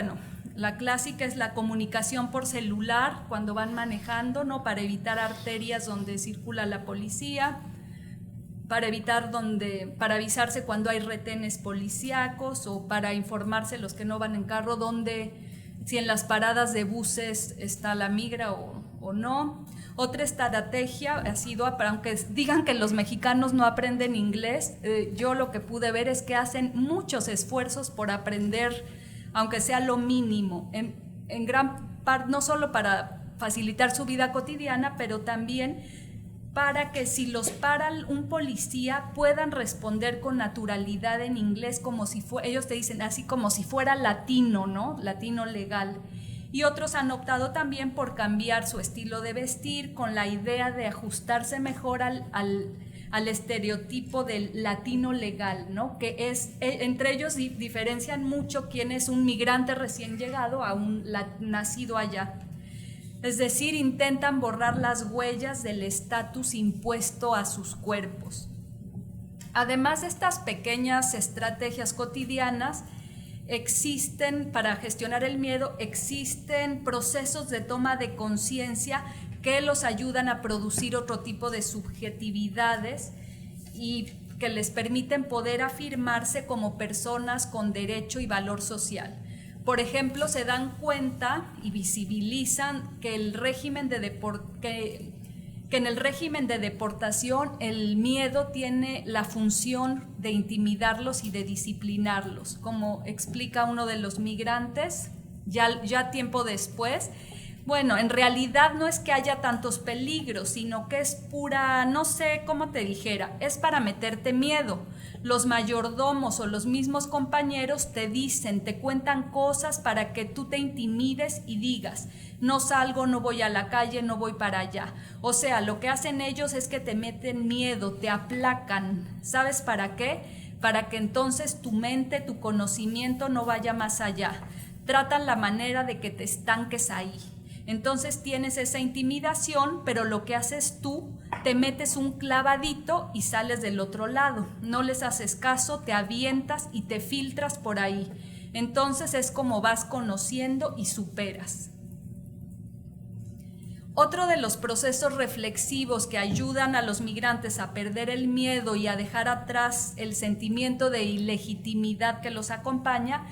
la clásica es la comunicación por celular cuando van manejando, ¿no? Para evitar arterias donde circula la policía, para avisarse cuando hay retenes policíacos o para informarse los que no van en carro si en las paradas de buses está la migra o no. Otra estrategia ha sido, aunque digan que los mexicanos no aprenden inglés, yo lo que pude ver es que hacen muchos esfuerzos por aprender, aunque sea lo mínimo, en gran parte, no solo para facilitar su vida cotidiana, pero también para que si los para un policía puedan responder con naturalidad en inglés, ellos te dicen así como si fuera latino, ¿no? Latino legal. y otros han optado también por cambiar su estilo de vestir con la idea de ajustarse mejor al estereotipo del latino legal, ¿no? Que es, entre ellos diferencian mucho quién es un migrante recién llegado a un nacido allá. Es decir, intentan borrar las huellas del estatus impuesto a sus cuerpos. Además de estas pequeñas estrategias cotidianas, existen, para gestionar el miedo, existen procesos de toma de conciencia que los ayudan a producir otro tipo de subjetividades y que les permiten poder afirmarse como personas con derecho y valor social. Por ejemplo, se dan cuenta y visibilizan que en el régimen de deportación el miedo tiene la función de intimidarlos y de disciplinarlos, como explica uno de los migrantes ya tiempo después. Bueno, en realidad no es que haya tantos peligros, sino que es pura, no sé cómo te dijera, es para meterte miedo. Los mayordomos o los mismos compañeros te dicen, te cuentan cosas para que tú te intimides y digas, no salgo, no voy a la calle, no voy para allá. O sea, lo que hacen ellos es que te meten miedo, te aplacan. ¿Sabes para qué? Para que entonces tu mente, tu conocimiento no vaya más allá. Tratan la manera de que te estanques ahí. Entonces tienes esa intimidación, pero lo que haces tú, te metes un clavadito y sales del otro lado. No les haces caso, te avientas y te filtras por ahí. Entonces es como vas conociendo y superas. Otro de los procesos reflexivos que ayudan a los migrantes a perder el miedo y a dejar atrás el sentimiento de ilegitimidad que los acompaña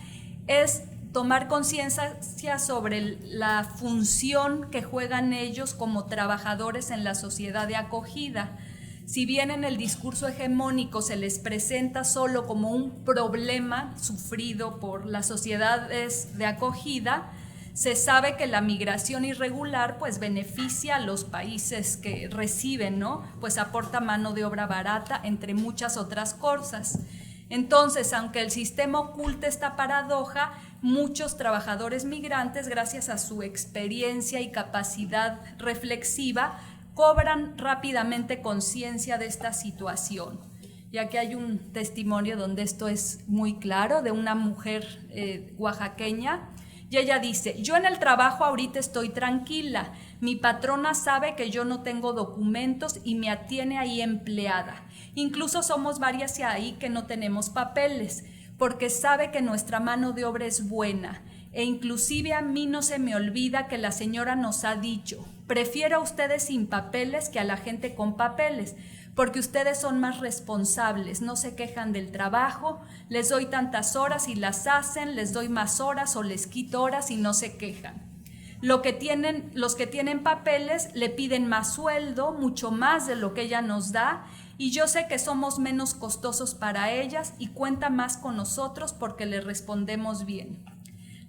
es tomar conciencia sobre la función que juegan ellos como trabajadores en la sociedad de acogida. Si bien en el discurso hegemónico se les presenta solo como un problema sufrido por las sociedades de acogida, se sabe que la migración irregular pues beneficia a los países que reciben, ¿no? Pues aporta mano de obra barata, entre muchas otras cosas. Entonces, aunque el sistema oculta esta paradoja, muchos trabajadores migrantes, gracias a su experiencia y capacidad reflexiva, cobran rápidamente conciencia de esta situación. Y aquí hay un testimonio donde esto es muy claro, de una mujer oaxaqueña, y ella dice, yo en el trabajo ahorita estoy tranquila, mi patrona sabe que yo no tengo documentos y me tiene ahí empleada. Incluso somos varias ahí que no tenemos papeles, porque sabe que nuestra mano de obra es buena. E inclusive a mí no se me olvida que la señora nos ha dicho, prefiero a ustedes sin papeles que a la gente con papeles, porque ustedes son más responsables, no se quejan del trabajo, les doy tantas horas y las hacen, les doy más horas o les quito horas y no se quejan. Los que tienen papeles le piden más sueldo, mucho más de lo que ella nos da, y yo sé que somos menos costosos para ellas y cuenta más con nosotros porque le respondemos bien.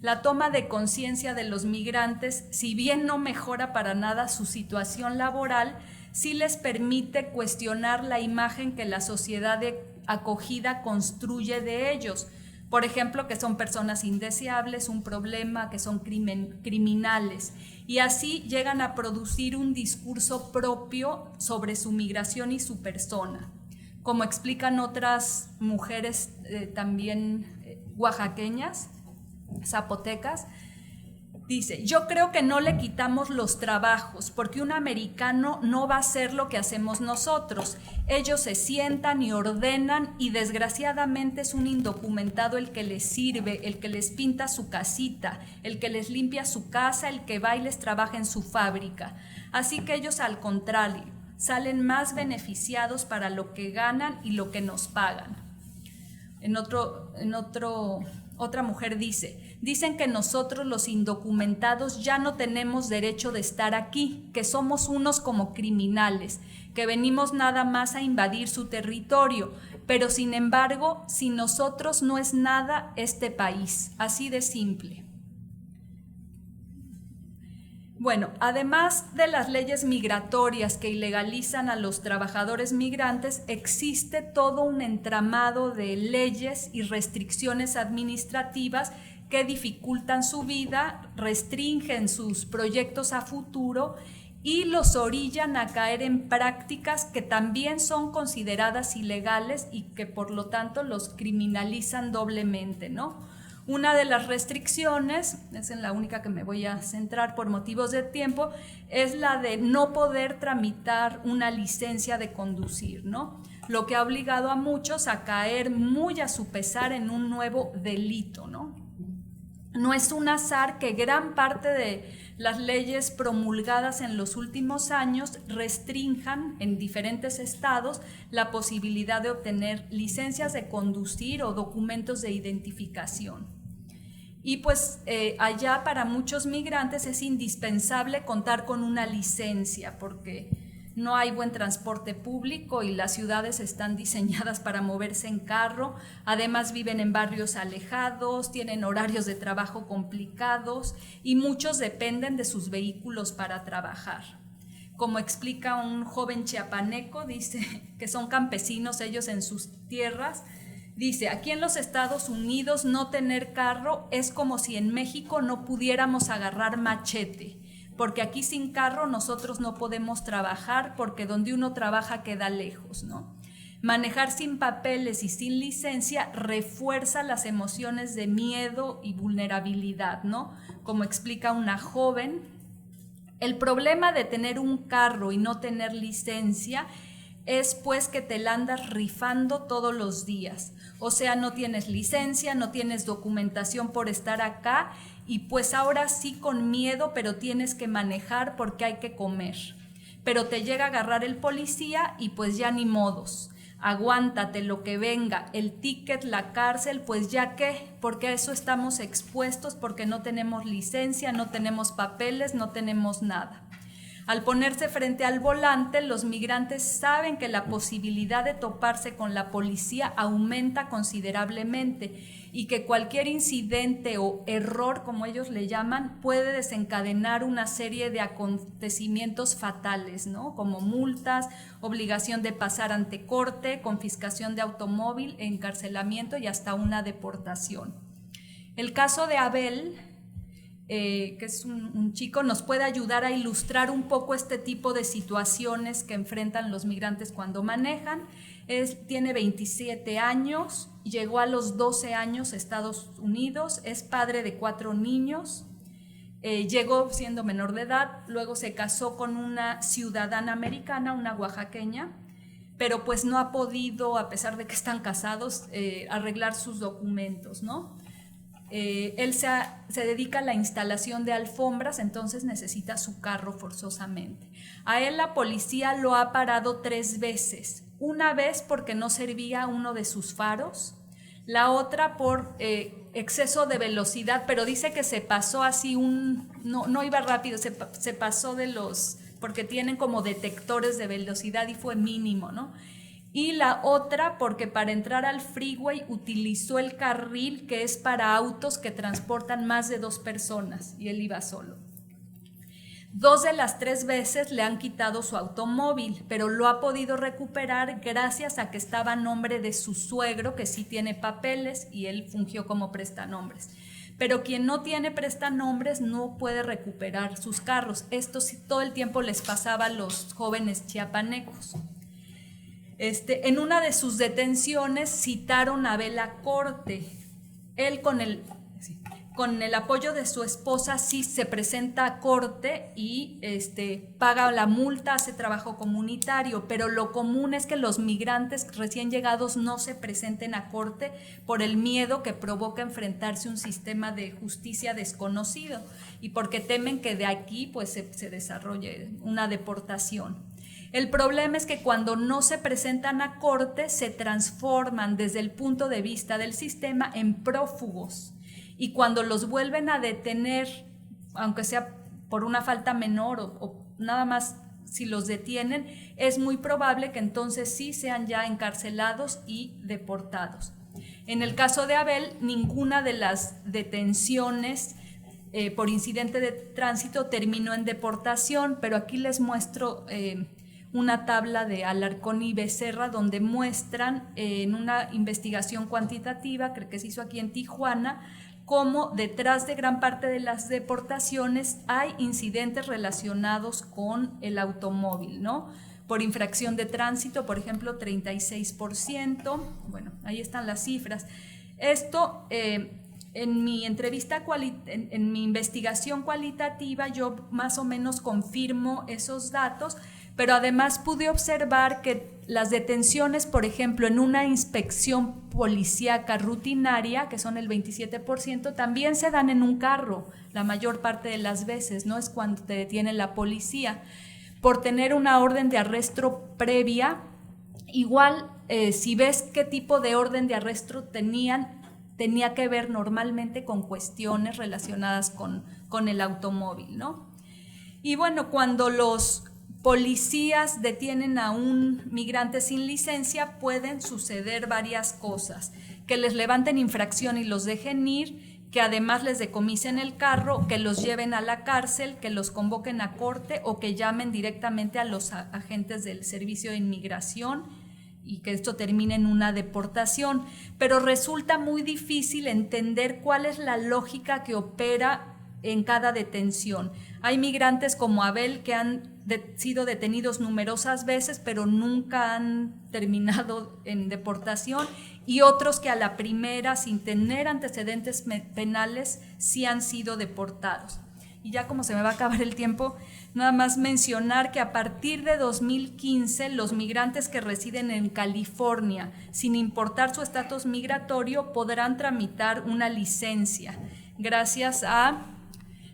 La toma de conciencia de los migrantes, si bien no mejora para nada su situación laboral, sí les permite cuestionar la imagen que la sociedad de acogida construye de ellos. Por ejemplo, que son personas indeseables, un problema, que son criminales. Y así llegan a producir un discurso propio sobre su migración y su persona. Como explican otras mujeres también oaxaqueñas, zapotecas, dice, yo creo que no le quitamos los trabajos porque un americano no va a hacer lo que hacemos nosotros. Ellos se sientan y ordenan y desgraciadamente es un indocumentado el que les sirve, el que les pinta su casita, el que les limpia su casa, el que va y les trabaja en su fábrica. Así que ellos al contrario, salen más beneficiados para lo que ganan y lo que nos pagan. Otra mujer dice, dicen que nosotros los indocumentados ya no tenemos derecho de estar aquí, que somos unos como criminales, que venimos nada más a invadir su territorio, pero sin embargo, sin nosotros no es nada este país, así de simple. Bueno, además de las leyes migratorias que ilegalizan a los trabajadores migrantes, existe todo un entramado de leyes y restricciones administrativas que dificultan su vida, restringen sus proyectos a futuro y los orillan a caer en prácticas que también son consideradas ilegales y que por lo tanto los criminalizan doblemente, ¿no? Una de las restricciones, es en la única que me voy a centrar por motivos de tiempo, es la de no poder tramitar una licencia de conducir, ¿no? Lo que ha obligado a muchos a caer muy a su pesar en un nuevo delito, ¿no? No es un azar que gran parte de las leyes promulgadas en los últimos años restrinjan en diferentes estados la posibilidad de obtener licencias de conducir o documentos de identificación. Y pues allá para muchos migrantes es indispensable contar con una licencia porque no hay buen transporte público y las ciudades están diseñadas para moverse en carro, además viven en barrios alejados, tienen horarios de trabajo complicados y muchos dependen de sus vehículos para trabajar. Como explica un joven chiapaneco, dice que son campesinos ellos en sus tierras, dice, aquí en los Estados Unidos no tener carro es como si en México no pudiéramos agarrar machete, porque aquí sin carro nosotros no podemos trabajar porque donde uno trabaja queda lejos, ¿no? Manejar sin papeles y sin licencia refuerza las emociones de miedo y vulnerabilidad, ¿no? Como explica una joven, el problema de tener un carro y no tener licencia es pues que te la andas rifando todos los días, o sea, no tienes licencia, no tienes documentación por estar acá y pues ahora sí con miedo, pero tienes que manejar porque hay que comer, pero te llega a agarrar el policía y pues ya ni modos, aguántate lo que venga, el ticket, la cárcel, pues ya qué, porque a eso estamos expuestos porque no tenemos licencia, no tenemos papeles, no tenemos nada. Al ponerse frente al volante, los migrantes saben que la posibilidad de toparse con la policía aumenta considerablemente y que cualquier incidente o error, como ellos le llaman, puede desencadenar una serie de acontecimientos fatales, ¿no? Como multas, obligación de pasar ante corte, confiscación de automóvil, encarcelamiento y hasta una deportación. El caso de Abel, que es un chico, nos puede ayudar a ilustrar un poco este tipo de situaciones que enfrentan los migrantes cuando manejan. Tiene 27 años, llegó a los 12 años a Estados Unidos, es padre de 4 niños, llegó siendo menor de edad, luego se casó con una ciudadana americana, una oaxaqueña, pero pues no ha podido, a pesar de que están casados, arreglar sus documentos, ¿no? Él se dedica a la instalación de alfombras, entonces necesita su carro forzosamente. A él la policía lo ha parado 3 veces, una vez porque no servía uno de sus faros, la otra por exceso de velocidad, pero dice que se pasó así, no iba rápido, se pasó de porque tienen como detectores de velocidad y fue mínimo, ¿no? Y la otra porque para entrar al freeway utilizó el carril que es para autos que transportan más de 2 personas y él iba solo. 2 de las 3 veces le han quitado su automóvil, pero lo ha podido recuperar gracias a que estaba a nombre de su suegro, que sí tiene papeles y él fungió como prestanombres. Pero quien no tiene prestanombres no puede recuperar sus carros. Esto sí, todo el tiempo les pasaba a los jóvenes chiapanecos. En una de sus detenciones citaron a Abel a corte. Él con el apoyo de su esposa sí se presenta a corte y paga la multa, hace trabajo comunitario, pero lo común es que los migrantes recién llegados no se presenten a corte por el miedo que provoca enfrentarse a un sistema de justicia desconocido y porque temen que de aquí pues se desarrolle una deportación. El problema es que cuando no se presentan a corte se transforman desde el punto de vista del sistema en prófugos y cuando los vuelven a detener, aunque sea por una falta menor o nada más si los detienen, es muy probable que entonces sí sean ya encarcelados y deportados. En el caso de Abel, ninguna de las detenciones por incidente de tránsito terminó en deportación, pero aquí les muestro una tabla de Alarcón y Becerra donde muestran en una investigación cuantitativa, creo que se hizo aquí en Tijuana, cómo detrás de gran parte de las deportaciones hay incidentes relacionados con el automóvil, ¿no? Por infracción de tránsito, por ejemplo, 36%. Bueno, ahí están las cifras. Esto, en mi entrevista, en mi investigación cualitativa, yo más o menos confirmo esos datos, pero además pude observar que las detenciones, por ejemplo, en una inspección policíaca rutinaria, que son el 27%, también se dan en un carro, la mayor parte de las veces, ¿no? Es cuando te detiene la policía. Por tener una orden de arresto previa, igual, si ves qué tipo de orden de arresto tenía que ver normalmente con cuestiones relacionadas con el automóvil, ¿no? Y bueno, cuando los policías detienen a un migrante sin licencia, pueden suceder varias cosas: que les levanten infracción y los dejen ir, que además les decomisen el carro, que los lleven a la cárcel, que los convoquen a corte o que llamen directamente a los agentes del Servicio de Inmigración y que esto termine en una deportación. Pero resulta muy difícil entender cuál es la lógica que opera en cada detención. Hay migrantes como Abel que han sido detenidos numerosas veces, pero nunca han terminado en deportación, y otros que a la primera, sin tener antecedentes penales, sí han sido deportados. Y ya como se me va a acabar el tiempo, nada más mencionar que a partir de 2015 los migrantes que residen en California, sin importar su estatus migratorio, podrán tramitar una licencia gracias a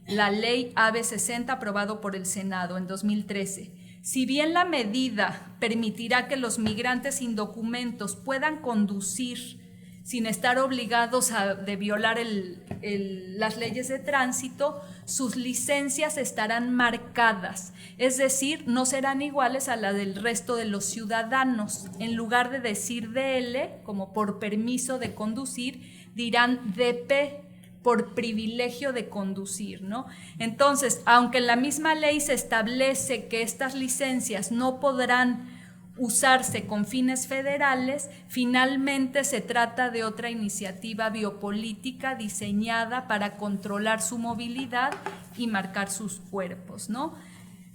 la ley AB 60 aprobado por el Senado en 2013. Si bien la medida permitirá que los migrantes sin documentos puedan conducir sin estar obligados de violar las leyes de tránsito, sus licencias estarán marcadas, es decir, no serán iguales a la del resto de los ciudadanos. En lugar de decir DL, como por permiso de conducir, dirán DP, por privilegio de conducir, ¿no? Entonces, aunque en la misma ley se establece que estas licencias no podrán usarse con fines federales, finalmente se trata de otra iniciativa biopolítica diseñada para controlar su movilidad y marcar sus cuerpos, ¿no?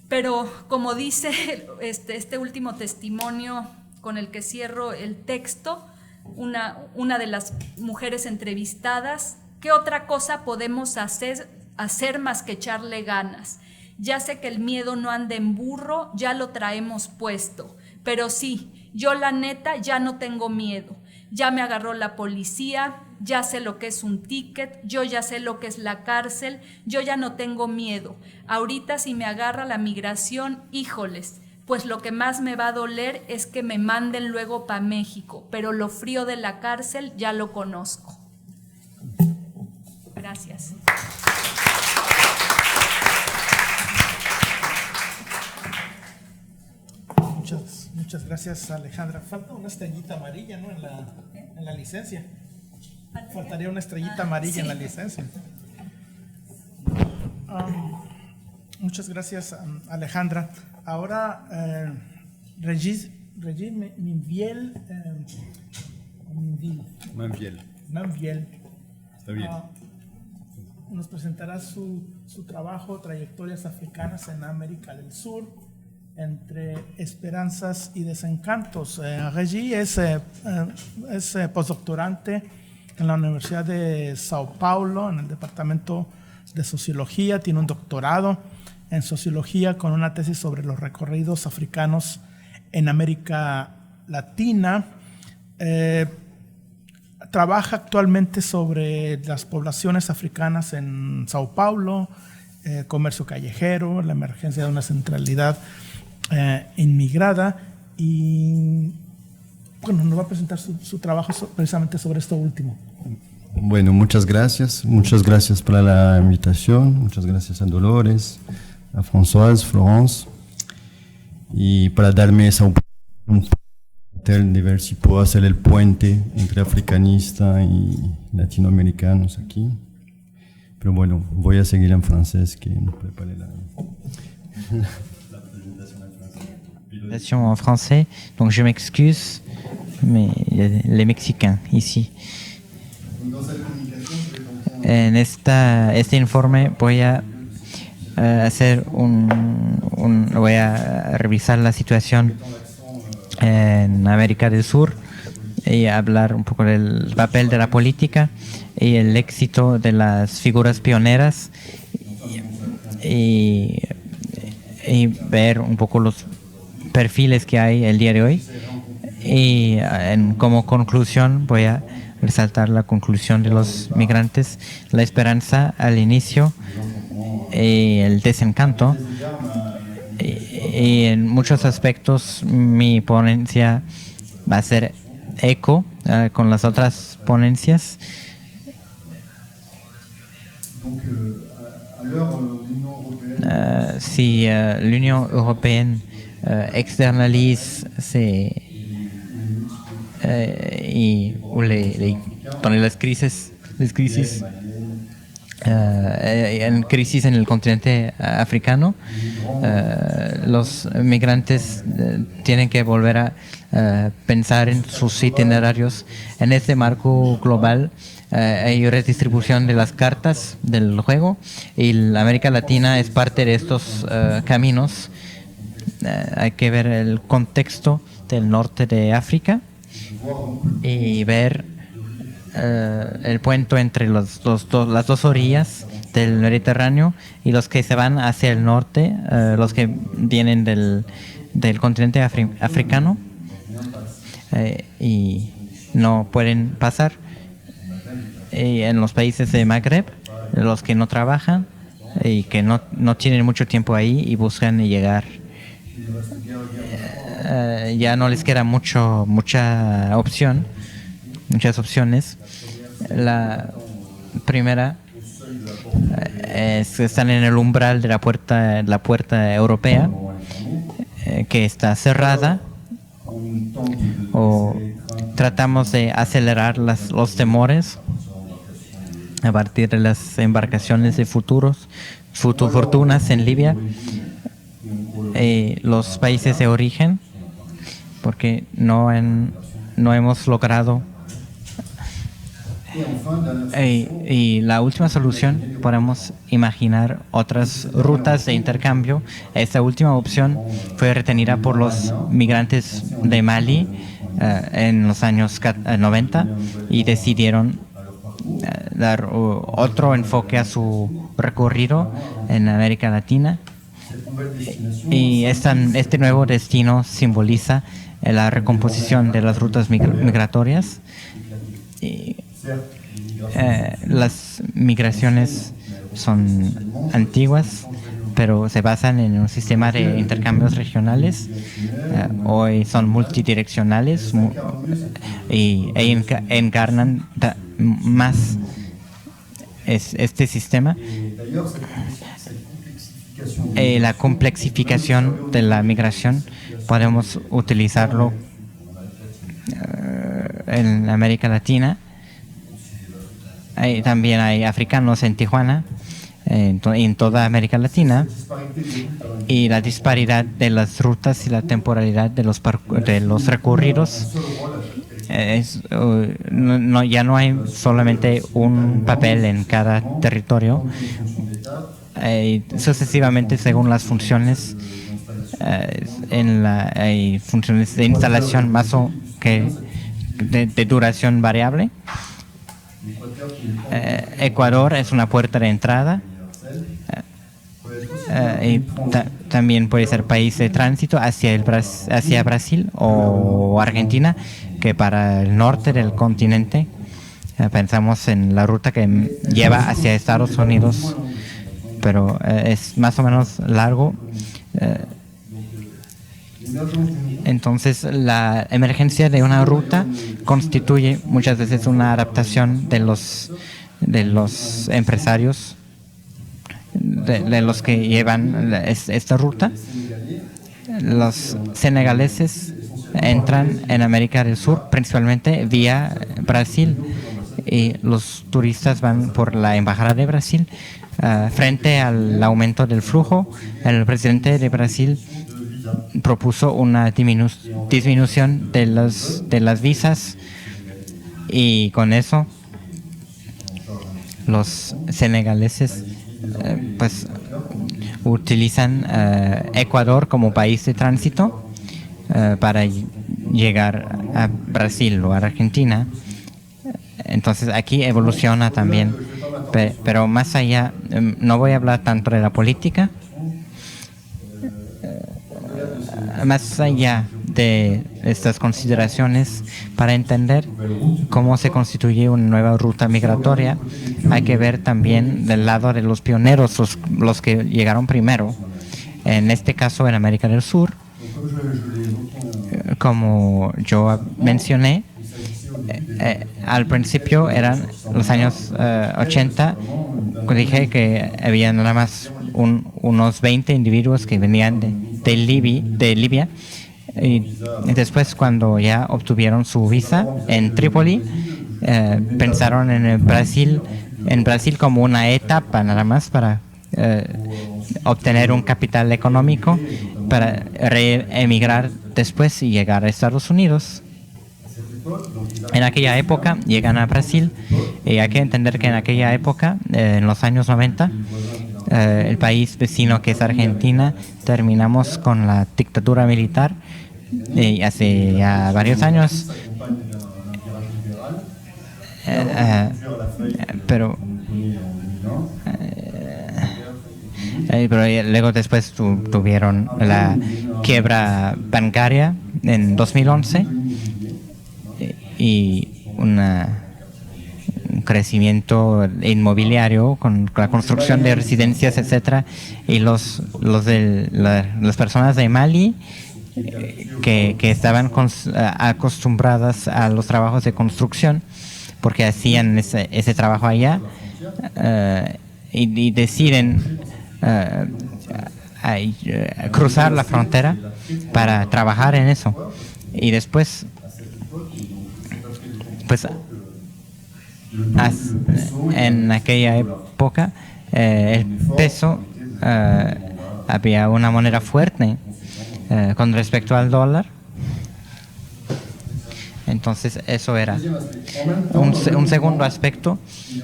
Pero como dice este último testimonio con el que cierro el texto, una de las mujeres entrevistadas: ¿qué otra cosa podemos hacer más que echarle ganas? Ya sé que el miedo no anda en burro, ya lo traemos puesto. Pero sí, yo la neta ya no tengo miedo. Ya me agarró la policía, ya sé lo que es un ticket, yo ya sé lo que es la cárcel, yo ya no tengo miedo. Ahorita si me agarra la migración, híjoles, pues lo que más me va a doler es que me manden luego para México, pero lo frío de la cárcel ya lo conozco. Gracias. Muchas gracias, Alejandra. Falta una estrellita amarilla, ¿no? En la licencia. Faltaría una estrellita amarilla, sí, en la licencia. Muchas gracias, Alejandra. Ahora, Regis Manviel. Está bien. Nos presentará su trabajo, Trayectorias Africanas en América del Sur, entre esperanzas y desencantos. Regis es postdoctorante en la Universidad de Sao Paulo, en el Departamento de Sociología. Tiene un doctorado en Sociología con una tesis sobre los recorridos africanos en América Latina. Trabaja actualmente sobre las poblaciones africanas en Sao Paulo, comercio callejero, la emergencia de una centralidad inmigrada, y bueno, nos va a presentar su trabajo precisamente sobre esto último. Bueno, muchas gracias por la invitación, muchas gracias a Dolores, a Françoise, Florence, y para darme esa oportunidad de ver si puedo hacer el puente entre africanista y latinoamericanos aquí. Pero bueno, voy a seguir en francés, que me preparé la présentation en français. Donc je m'excuse, mais il y a les Mexicains ici. En este informe voy a voy a revisar la situación en América del Sur y hablar un poco del papel de la política y el éxito de las figuras pioneras y ver un poco los perfiles que hay el día de hoy. Y como conclusión voy a resaltar la conclusión de los migrantes, la esperanza al inicio y el desencanto. Y en muchos aspectos mi ponencia va a ser eco con las otras ponencias. Si l'Union européenne externalise las crisis en el continente africano, los migrantes tienen que volver a pensar en sus itinerarios. En este marco global hay redistribución de las cartas del juego y la América Latina es parte de estos caminos. Hay que ver el contexto del norte de África y ver el puente entre las dos orillas del Mediterráneo y los que se van hacia el norte, los que vienen del continente africano y no pueden pasar. Y en los países de Magreb, los que no trabajan y que no tienen mucho tiempo ahí y buscan llegar. Ya no les queda muchas opciones. La primera es que están en el umbral de la puerta europea, que está cerrada, o tratamos de acelerar los temores a partir de las embarcaciones de fortunas en Libia, los países de origen, porque no hemos logrado. Y la última solución, podemos imaginar otras rutas de intercambio. Esta última opción fue retenida por los migrantes de Mali en los años 90 y decidieron dar otro enfoque a su recorrido en América Latina. Y este nuevo destino simboliza la recomposición de las rutas migratorias. Las migraciones son antiguas, pero se basan en un sistema de intercambios regionales. Hoy son multidireccionales y encarnan más este sistema. La complexificación de la migración podemos utilizarlo en América Latina. También hay africanos en Tijuana, en toda América Latina, y la disparidad de las rutas y la temporalidad de los recorridos. Ya no hay solamente un papel en cada territorio, sucesivamente según las funciones. Hay funciones de instalación más o que de duración variable. Ecuador es una puerta de entrada, y también puede ser país de tránsito hacia Brasil o Argentina, que para el norte del continente pensamos en la ruta que lleva hacia Estados Unidos, pero es más o menos largo. Entonces, la emergencia de una ruta constituye muchas veces una adaptación de los empresarios, de los que llevan esta ruta. Los senegaleses entran en América del Sur principalmente vía Brasil, y los turistas van por la embajada de Brasil. Frente al aumento del flujo, el presidente de Brasil propuso una disminución de las visas, y con eso los senegaleses pues utilizan Ecuador como país de tránsito para llegar a Brasil o a Argentina. Entonces aquí evoluciona también, pero más allá, no voy a hablar tanto de la política, más allá de estas consideraciones, para entender cómo se constituye una nueva ruta migratoria, hay que ver también del lado de los pioneros, los que llegaron primero, en este caso en América del Sur. Como yo mencioné, al principio eran los años 80, dije que había nada más unos 20 individuos que venían de Libia, y después cuando ya obtuvieron su visa en Trípoli, pensaron en Brasil como una etapa nada más para obtener un capital económico para emigrar después y llegar a Estados Unidos. En aquella época llegan a Brasil, y hay que entender que en aquella época, en los años 90, el país vecino que es Argentina, terminamos con la dictadura militar, y hace ya varios años, pero luego después tuvieron la quiebra bancaria en 2011 y un crecimiento inmobiliario con la construcción de residencias, etcétera, y las personas de Mali que estaban acostumbradas a los trabajos de construcción porque hacían ese trabajo allá, y deciden cruzar la frontera para trabajar en eso, y después pues en aquella época el peso, había una moneda fuerte con respecto al dólar. Entonces eso era un segundo aspecto,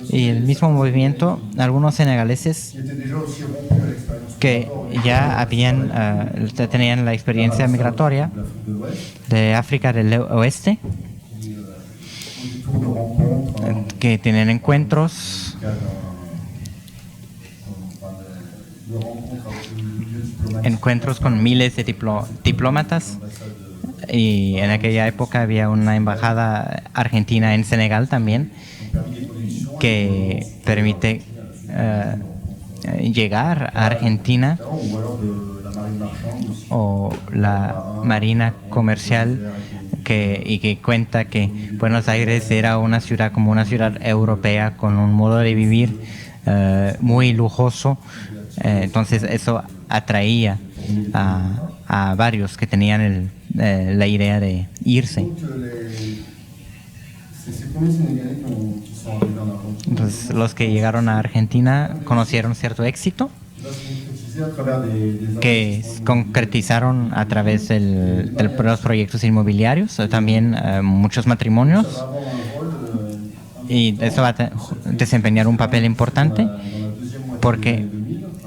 y el mismo movimiento, algunos senegaleses que ya tenían la experiencia migratoria de África del Oeste, que tienen encuentros con miles de diplomatas, y en aquella época había una embajada argentina en Senegal también que permite llegar a Argentina, o la marina comercial que cuenta que Buenos Aires era una ciudad como una ciudad europea con un modo de vivir muy lujoso. Entonces eso atraía a varios que tenían la idea de irse. Entonces los que llegaron a Argentina conocieron cierto éxito que concretizaron a través de los proyectos inmobiliarios, también muchos matrimonios, y eso va a desempeñar un papel importante porque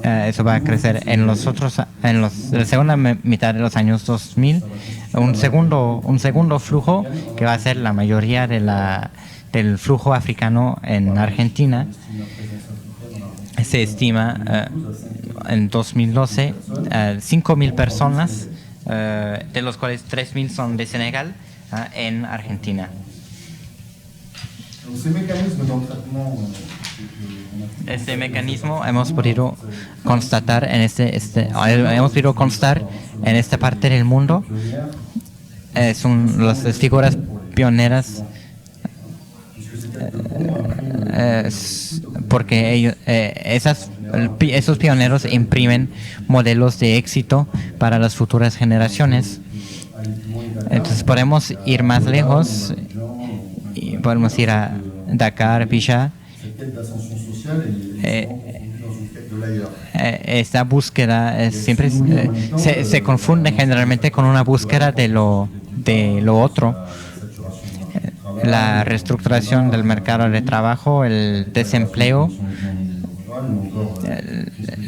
eso va a crecer en la segunda mitad de los años 2000, un segundo flujo que va a ser la mayoría del flujo africano en Argentina. Se estima en 2012 5.000 personas, de los cuales 3.000 son de Senegal, en Argentina. Este mecanismo hemos podido constatar en constar en esta parte del mundo. Son las figuras pioneras, porque esos pioneros imprimen modelos de éxito para las futuras generaciones. Entonces podemos ir más lejos y podemos ir a Dakar, Picha. Esta búsqueda siempre se confunde generalmente con una búsqueda de lo otro. la reestructuración del mercado de trabajo, el desempleo,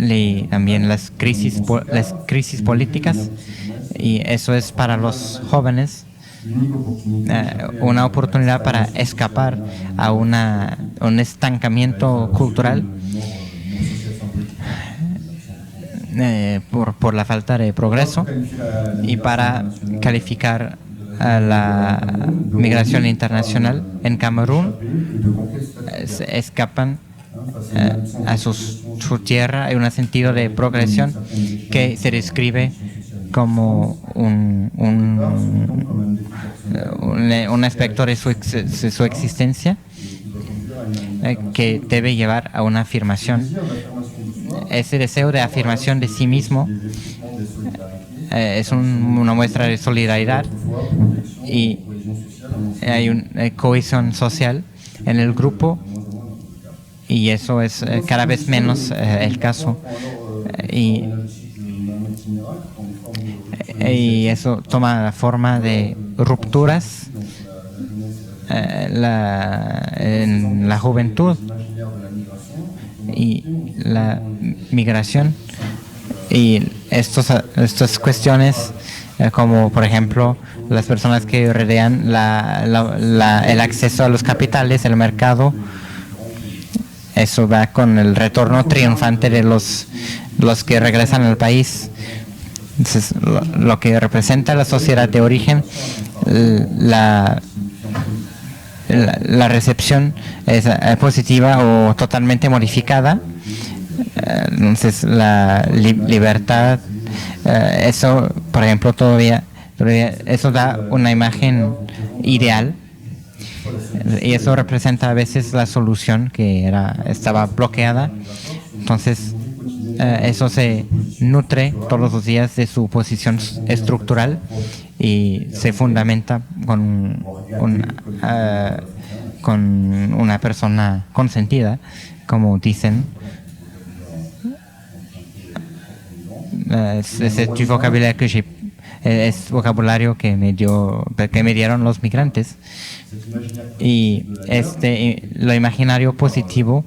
y también las crisis políticas, y eso es para los jóvenes una oportunidad para escapar a un estancamiento cultural por la falta de progreso, y para calificar a la migración internacional. En Camerún se escapan a su tierra. Hay un sentido de progresión que se describe como un aspecto de su existencia que debe llevar a una afirmación. Ese deseo de afirmación de sí mismo es una muestra de solidaridad, y hay una cohesión social en el grupo, y eso es cada vez menos el caso, y eso toma la forma de rupturas en la juventud y la migración, y estas cuestiones como por ejemplo las personas que rodean el acceso a los capitales, el mercado. Eso va con el retorno triunfante de los que regresan al país. Entonces, lo que representa la sociedad de origen, la recepción es positiva o totalmente modificada. Entonces, la libertad, eso, por ejemplo, todavía eso da una imagen ideal. Y eso representa a veces la solución que estaba bloqueada. Entonces, eso se nutre todos los días de su posición estructural y se fundamenta con una persona consentida, como dicen. Ese vocabulario es vocabulario que me dieron los migrantes, y lo imaginario positivo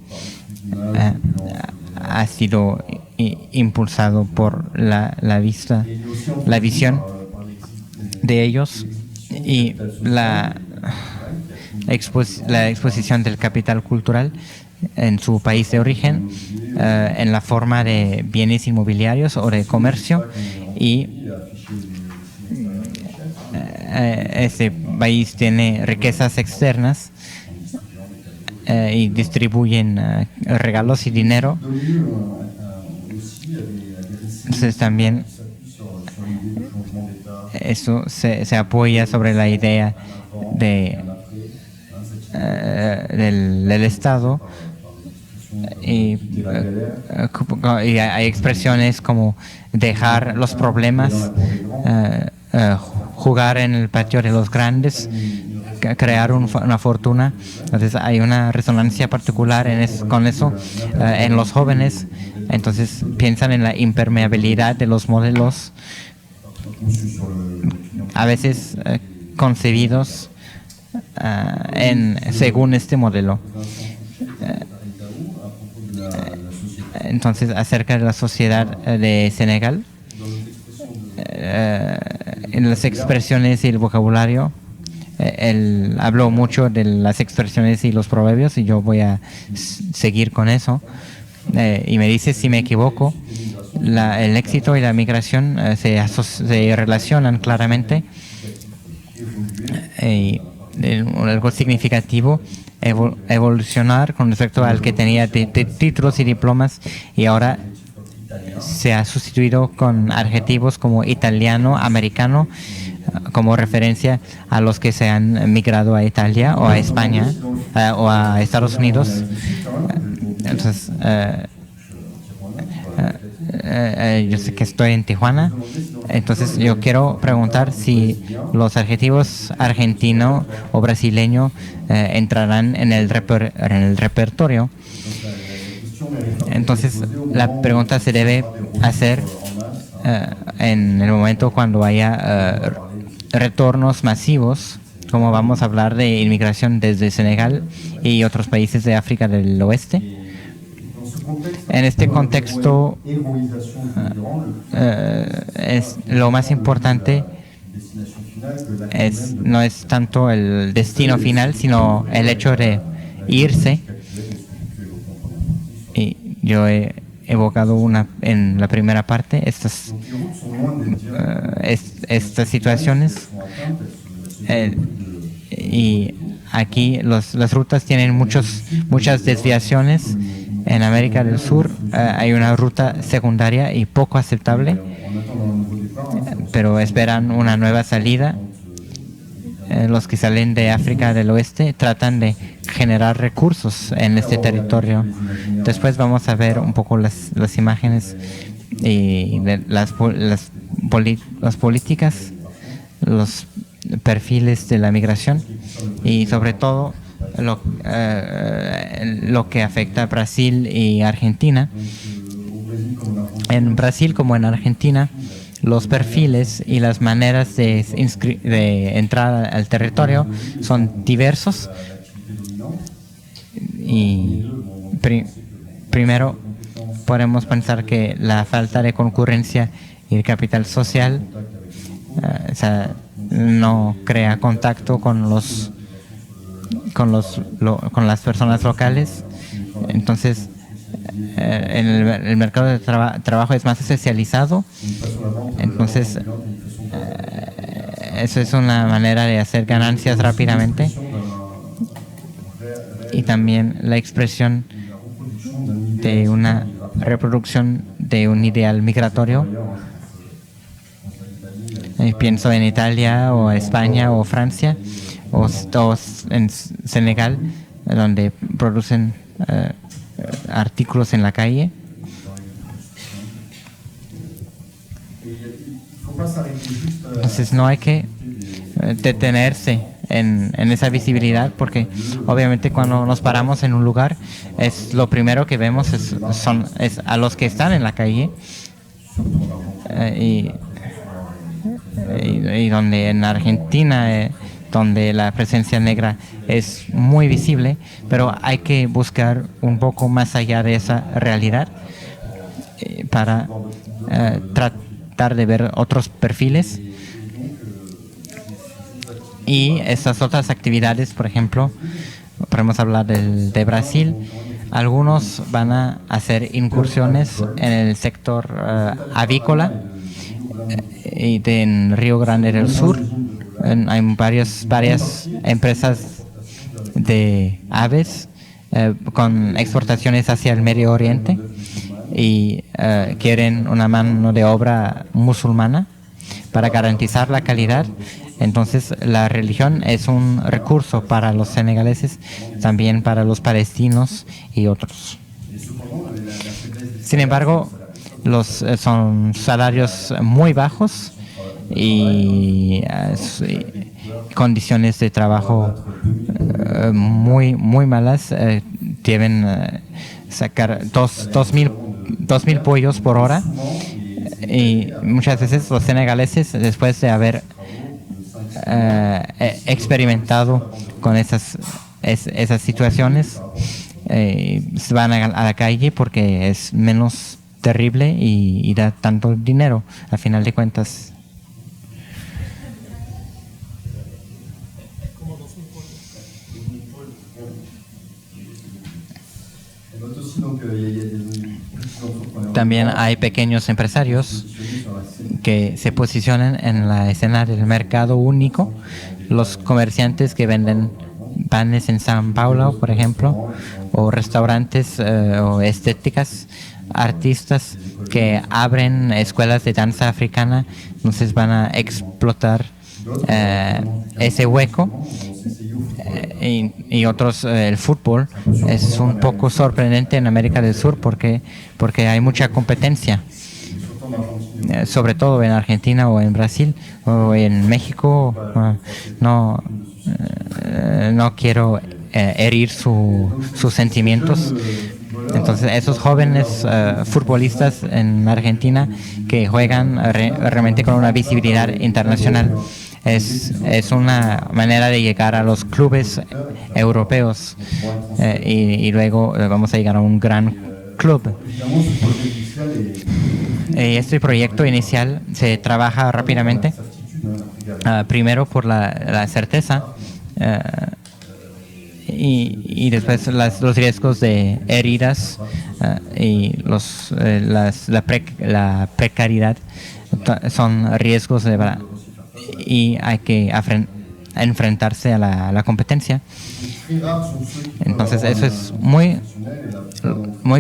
ha sido impulsado por la visión de ellos, y la exposición del capital cultural en su país de origen, en la forma de bienes inmobiliarios o de comercio, y ese país tiene riquezas externas y distribuyen regalos y dinero. Entonces también eso se apoya sobre la idea del Estado, y hay expresiones como dejar los problemas, jugar en el patio de los grandes, crear una fortuna. Entonces hay una resonancia particular con eso en los jóvenes. Entonces piensan en la impermeabilidad de los modelos, a veces concebidos según este modelo. Entonces, acerca de la sociedad de Senegal, en las expresiones y el vocabulario, él habló mucho de las expresiones y los proverbios, y yo voy a seguir con eso. Y me dice si me equivoco. El éxito y la migración se relacionan claramente, y algo significativo evolucionar con respecto al que tenía títulos y diplomas, y ahora se ha sustituido con adjetivos como italiano, americano, como referencia a los que se han migrado a Italia o a España o a Estados Unidos. Entonces, yo sé que estoy en Tijuana, entonces yo quiero preguntar si los adjetivos argentino o brasileño entrarán en el repertorio. Entonces la pregunta se debe hacer en el momento cuando haya retornos masivos como vamos a hablar de inmigración desde Senegal y otros países de África del Oeste. En este contexto, es lo más importante no es tanto el destino final, sino el hecho de irse. Y yo he evocado en la primera parte estas situaciones. Y aquí las rutas tienen muchas desviaciones. En América del Sur hay una ruta secundaria y poco aceptable, pero esperan una nueva salida. Los que salen de África del Oeste tratan de generar recursos en este territorio. Después vamos a ver un poco las imágenes y de las políticas, los perfiles de la migración y sobre todo lo que afecta a Brasil y Argentina. En Brasil como en Argentina, los perfiles y las maneras de entrar al territorio son diversos. Y primero podemos pensar que la falta de concurrencia y el capital social no crea contacto con las personas locales. Entonces el mercado de trabajo es más especializado. Entonces eso es una manera de hacer ganancias rápidamente. Y también la expresión de una reproducción de un ideal migratorio. Pienso en Italia o España o Francia o en Senegal, donde producen artículos en la calle. Entonces no hay que detenerse en esa visibilidad, porque obviamente cuando nos paramos en un lugar, lo primero que vemos es a los que están en la calle, y donde en Argentina donde la presencia negra es muy visible, pero hay que buscar un poco más allá de esa realidad para tratar de ver otros perfiles. Y estas otras actividades, por ejemplo, podemos hablar de Brasil. Algunos van a hacer incursiones en el sector avícola y en Río Grande del Sur. Hay varias empresas de aves con exportaciones hacia el Medio Oriente y quieren una mano de obra musulmana para garantizar la calidad. Entonces la religión es un recurso para los senegaleses, también para los palestinos y otros. Sin embargo, son salarios muy bajos y condiciones de trabajo muy malas. Deben sacar 2.000 pollos por hora, y muchas veces los senegaleses, después de haber experimentado con esas situaciones, se van a la calle porque es menos terrible y da tanto dinero al final de cuentas. También hay pequeños empresarios que se posicionan en la escena del mercado único. Los comerciantes que venden panes en San Paulo, por ejemplo, o restaurantes o estéticas, artistas que abren escuelas de danza africana, entonces van a explotar ese hueco. Y otros, el fútbol es un poco sorprendente en América del Sur porque hay mucha competencia, sobre todo en Argentina o en Brasil o en México. No quiero herir sus sentimientos. Entonces esos jóvenes futbolistas en Argentina que juegan realmente con una visibilidad internacional, es una manera de llegar a los clubes europeos y luego vamos a llegar a un gran club. Este proyecto inicial se trabaja rápidamente, primero por la certeza y después los riesgos de heridas y la precariedad son riesgos y hay que enfrentarse a la competencia. Entonces eso es muy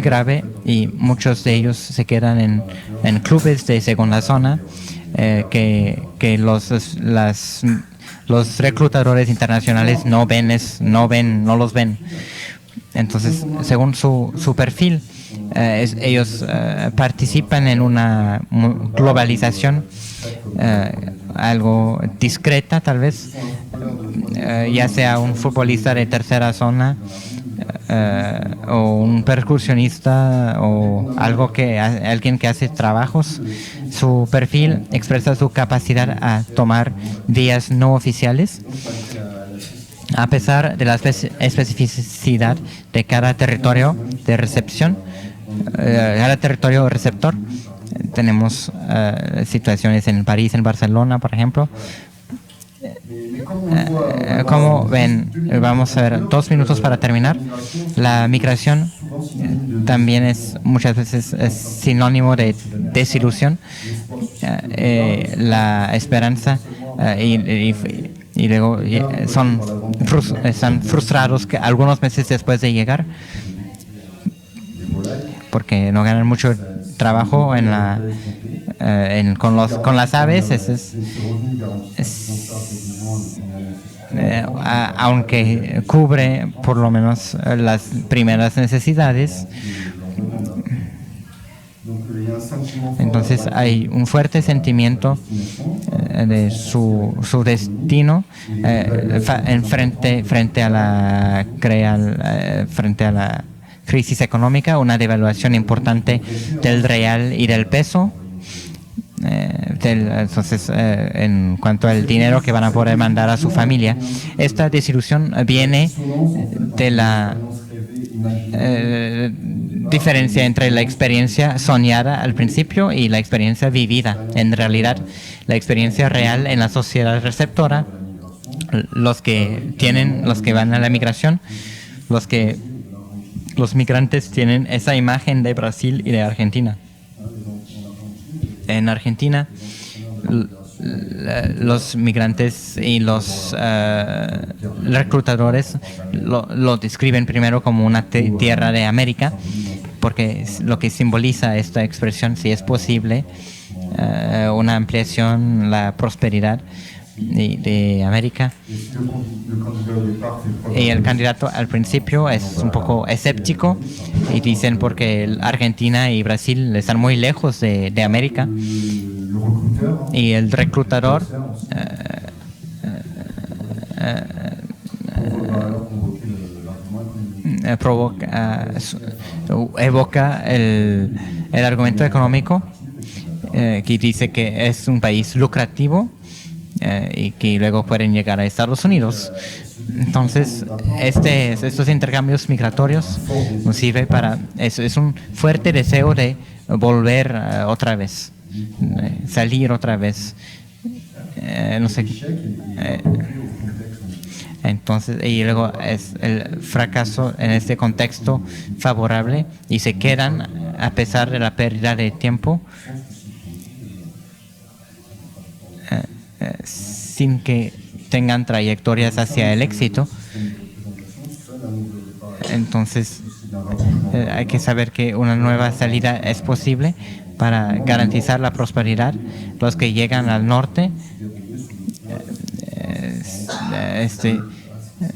grave y muchos de ellos se quedan en clubes de segunda zona que los reclutadores internacionales no los ven. Entonces, según su perfil, ellos participan en una globalización algo discreta, tal vez, ya sea un futbolista de tercera zona o un percusionista o alguien que hace trabajos. Su perfil expresa su capacidad a tomar vías no oficiales a pesar de la especificidad de cada territorio de recepción, cada territorio receptor. Tenemos situaciones en París, en Barcelona, por ejemplo. Como ven, vamos a ver 2 minutos para terminar. La migración también es muchas veces sinónimo de desilusión, la esperanza y luego están frustrados que algunos meses después de llegar porque no ganan mucho trabajo con las aves. Aunque cubre por lo menos las primeras necesidades. Entonces hay un fuerte sentimiento de su destino frente a la crisis económica, una devaluación importante del real y del peso. Entonces, en cuanto al dinero que van a poder mandar a su familia, esta desilusión viene de la diferencia entre la experiencia soñada al principio y la experiencia vivida. En realidad, la experiencia real en la sociedad receptora, los que van a la migración, los migrantes tienen esa imagen de Brasil y de Argentina. En Argentina, los migrantes y los reclutadores lo describen primero como una tierra de América, porque es lo que simboliza esta expresión, si es posible, una ampliación, la prosperidad de América. Y el candidato al principio es un poco escéptico y dicen porque Argentina y Brasil están muy lejos de América, y el reclutador evoca el argumento económico que dice que es un país lucrativo y que luego pueden llegar a Estados Unidos. Entonces, estos intercambios migratorios nos sirve para eso. Es un fuerte deseo de volver otra vez, salir otra vez. No sé. Entonces, y luego es el fracaso en este contexto favorable y se quedan a pesar de la pérdida de tiempo. Sin que tengan trayectorias hacia el éxito. Entonces hay que saber que una nueva salida es posible para garantizar la prosperidad. Los que llegan al norte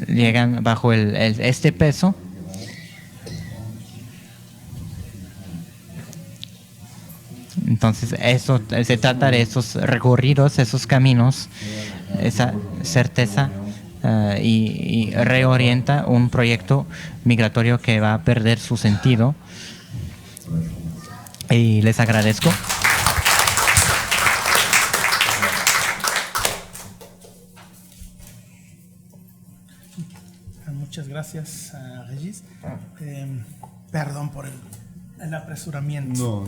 llegan bajo este peso. Entonces, eso se trata de esos recorridos, esos caminos, esa certeza y reorienta un proyecto migratorio que va a perder su sentido. Y les agradezco. Muchas gracias, Regis. Perdón por el apresuramiento.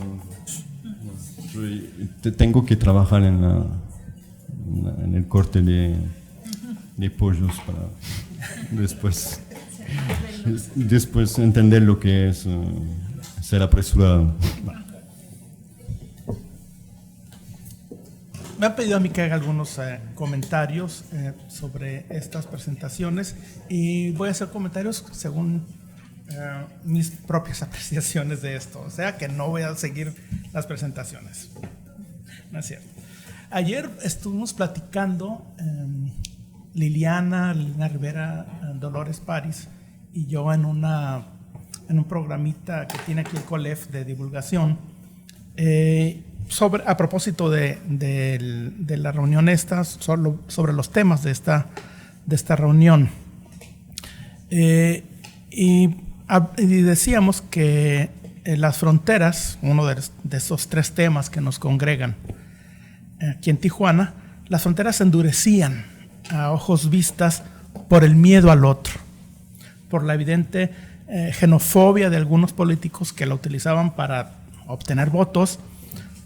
Tengo que trabajar en el corte de pollos para después entender lo que es ser apresurado. Me han pedido a mí que haga algunos comentarios sobre estas presentaciones y voy a hacer comentarios según mis propias apreciaciones de esto, o sea que no voy a seguir las presentaciones. No es cierto. Ayer estuvimos platicando Liliana Rivera, Dolores París y yo en un programita que tiene aquí el COLEF de divulgación a propósito de la reunión esta, sobre los temas de esta reunión. Y decíamos que las fronteras, uno de esos 3 temas que nos congregan aquí en Tijuana, las fronteras se endurecían a ojos vistas por el miedo al otro, por la evidente xenofobia de algunos políticos que la utilizaban para obtener votos,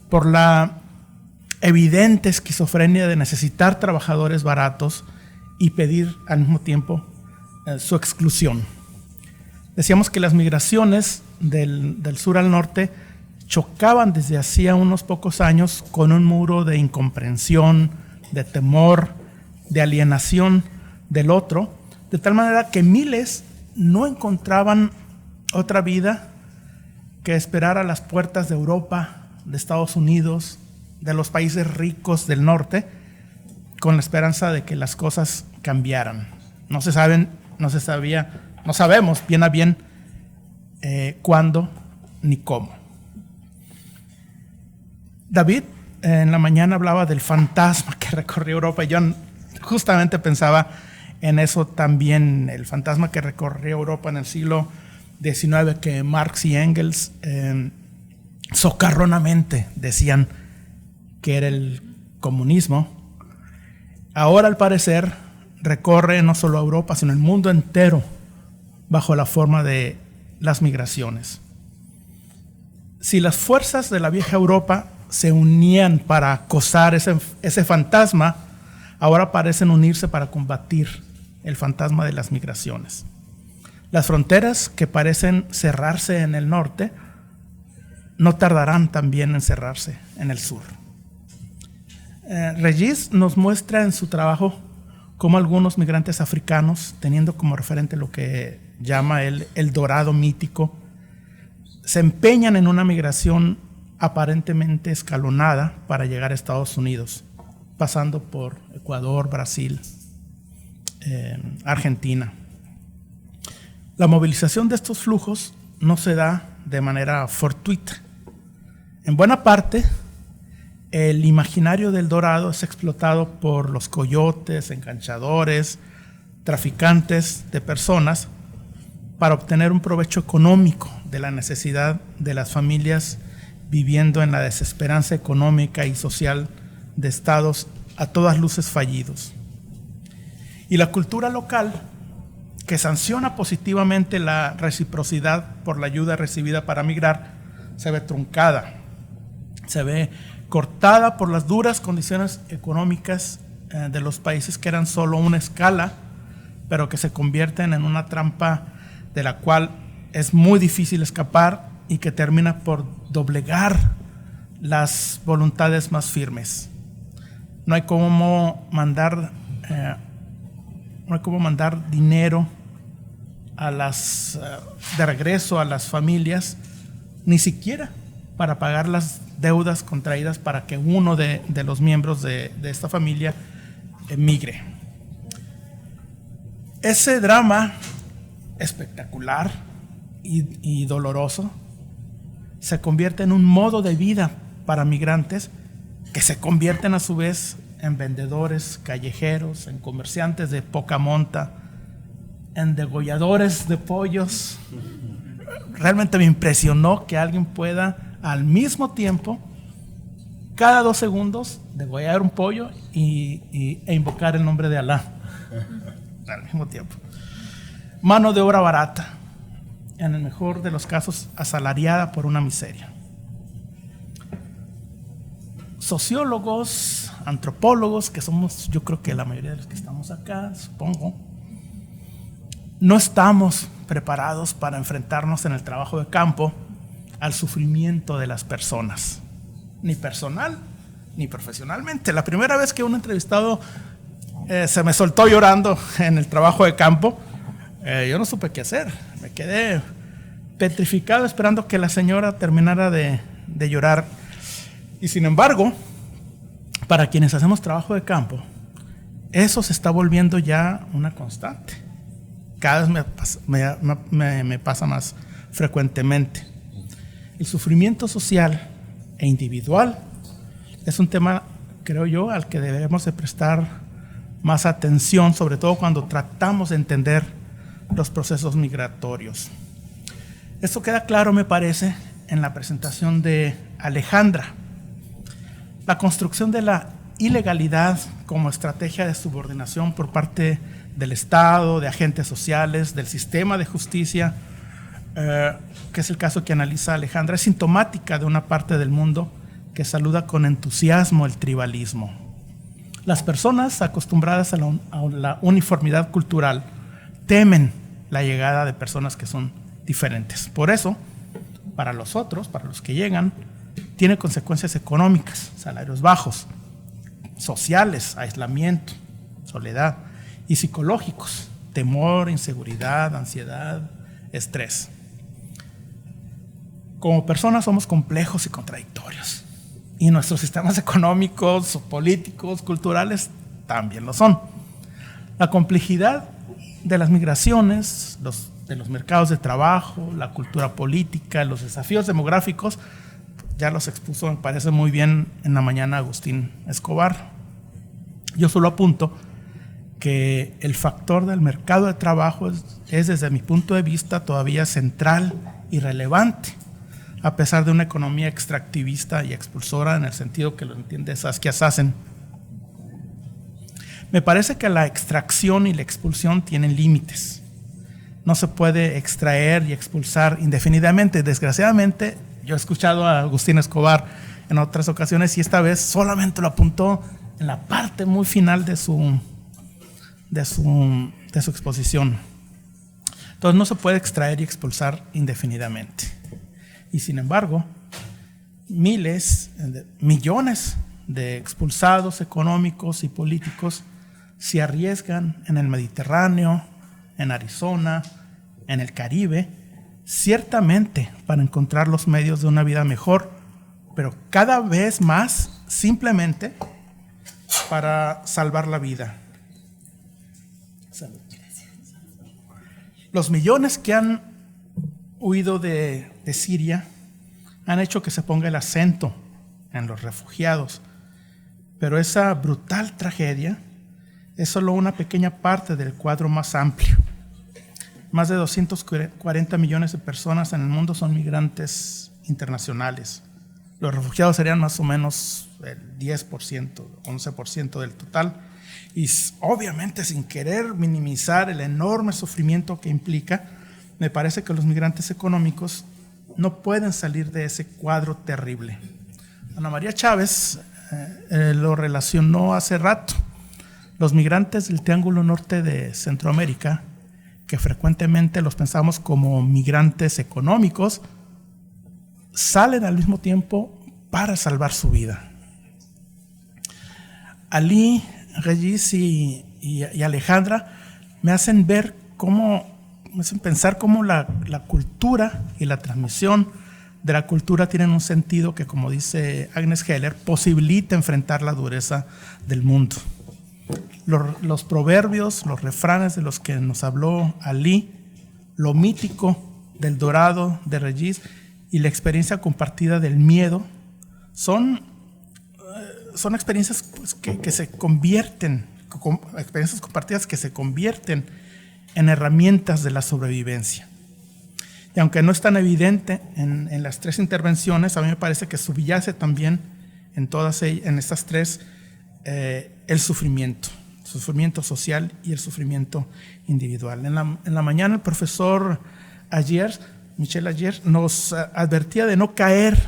por la evidente esquizofrenia de necesitar trabajadores baratos y pedir al mismo tiempo su exclusión. Decíamos que las migraciones del sur al norte chocaban desde hacía unos pocos años con un muro de incomprensión, de temor, de alienación del otro, de tal manera que miles no encontraban otra vida que esperar a las puertas de Europa, de Estados Unidos, de los países ricos del norte, con la esperanza de que las cosas cambiaran. No sabemos bien a bien cuándo ni cómo. David en la mañana hablaba del fantasma que recorrió Europa y yo justamente pensaba en eso también, el fantasma que recorrió Europa en el siglo XIX, que Marx y Engels socarronamente decían que era el comunismo. Ahora, al parecer, recorre no solo a Europa, sino el mundo entero bajo la forma de las migraciones. Si las fuerzas de la vieja Europa se unían para acosar ese fantasma, ahora parecen unirse para combatir el fantasma de las migraciones. Las fronteras que parecen cerrarse en el norte no tardarán también en cerrarse en el sur. Regis nos muestra en su trabajo cómo algunos migrantes africanos, teniendo como referente lo que llama el dorado mítico, se empeñan en una migración aparentemente escalonada para llegar a Estados Unidos, pasando por Ecuador, Brasil, Argentina. La movilización de estos flujos no se da de manera fortuita. En buena parte, el imaginario del dorado es explotado por los coyotes, enganchadores, traficantes de personas para obtener un provecho económico de la necesidad de las familias viviendo en la desesperanza económica y social de estados a todas luces fallidos. Y la cultura local, que sanciona positivamente la reciprocidad por la ayuda recibida para migrar, se ve truncada, se ve cortada por las duras condiciones económicas de los países que eran solo una escala, pero que se convierten en una trampa de la cual es muy difícil escapar y que termina por doblegar las voluntades más firmes. No hay cómo mandar dinero de regreso a las familias, ni siquiera para pagar las deudas contraídas para que uno de los miembros de esta familia emigre. Ese drama espectacular y doloroso se convierte en un modo de vida para migrantes que se convierten a su vez en vendedores callejeros, en comerciantes de poca monta, en degolladores de pollos. Realmente me impresionó que alguien pueda al mismo tiempo, cada 2 segundos, degollar un pollo e invocar el nombre de Alá al mismo tiempo. mano de obra barata, en el mejor de los casos asalariada por una miseria. Sociólogos, antropólogos, que somos yo creo que la mayoría de los que estamos acá, supongo, no estamos preparados para enfrentarnos en el trabajo de campo al sufrimiento de las personas, ni personal ni profesionalmente. La primera vez que un entrevistado se me soltó llorando en el trabajo de campo, yo no supe qué hacer. Me quedé petrificado esperando que la señora terminara de llorar. Y sin embargo, para quienes hacemos trabajo de campo, eso se está volviendo ya una constante. Cada vez me pasa más frecuentemente. El sufrimiento social e individual es un tema, creo yo, al que debemos de prestar más atención, sobre todo cuando tratamos de entender los procesos migratorios. Esto queda claro, me parece, en la presentación de Alejandra. La construcción de la ilegalidad como estrategia de subordinación por parte del Estado, de agentes sociales, del sistema de justicia, que es el caso que analiza Alejandra, es sintomática de una parte del mundo que saluda con entusiasmo el tribalismo. Las personas acostumbradas a la uniformidad cultural temen la llegada de personas que son diferentes. Por eso, para los otros, para los que llegan, tiene consecuencias económicas, salarios bajos, sociales, aislamiento, soledad, y psicológicos, temor, inseguridad, ansiedad, estrés. Como personas somos complejos y contradictorios, y nuestros sistemas económicos, políticos, culturales también lo son. La complejidad de las migraciones, de los mercados de trabajo, la cultura política, los desafíos demográficos, ya los expuso, me parece muy bien en la mañana Agustín Escobar. Yo solo apunto que el factor del mercado de trabajo es desde mi punto de vista todavía central y relevante, a pesar de una economía extractivista y expulsora en el sentido que lo entiende Saskia Sassen. Me parece que la extracción y la expulsión tienen límites. No se puede extraer y expulsar indefinidamente. Desgraciadamente, yo he escuchado a Agustín Escobar en otras ocasiones y esta vez solamente lo apuntó en la parte muy final de su exposición. Entonces no se puede extraer y expulsar indefinidamente. Y sin embargo, millones de expulsados económicos y políticos se arriesgan en el Mediterráneo, en Arizona, en el Caribe, ciertamente para encontrar los medios de una vida mejor, pero cada vez más simplemente para salvar la vida. Salud. Los millones que han huido de Siria han hecho que se ponga el acento en los refugiados, pero esa brutal tragedia es solo una pequeña parte del cuadro más amplio. Más de 240 millones de personas en el mundo son migrantes internacionales. Los refugiados serían más o menos el 10%, 11% del total. Y obviamente, sin querer minimizar el enorme sufrimiento que implica, me parece que los migrantes económicos no pueden salir de ese cuadro terrible. Ana María Chávez lo relacionó hace rato. Los migrantes del Triángulo Norte de Centroamérica, que frecuentemente los pensamos como migrantes económicos, salen al mismo tiempo para salvar su vida. Ali, Regis y Alejandra me hacen pensar cómo la cultura y la transmisión de la cultura tienen un sentido que, como dice Agnes Heller, posibilita enfrentar la dureza del mundo. Los proverbios, los refranes de los que nos habló Ali, lo mítico del Dorado de Regis y la experiencia compartida del miedo son experiencias que se convierten, experiencias compartidas que se convierten en herramientas de la sobrevivencia. Y aunque no es tan evidente en las tres intervenciones, a mí me parece que subyace también en estas tres el sufrimiento. sufrimiento social y el sufrimiento individual. En la mañana el profesor Michel Ayer, nos advertía de no caer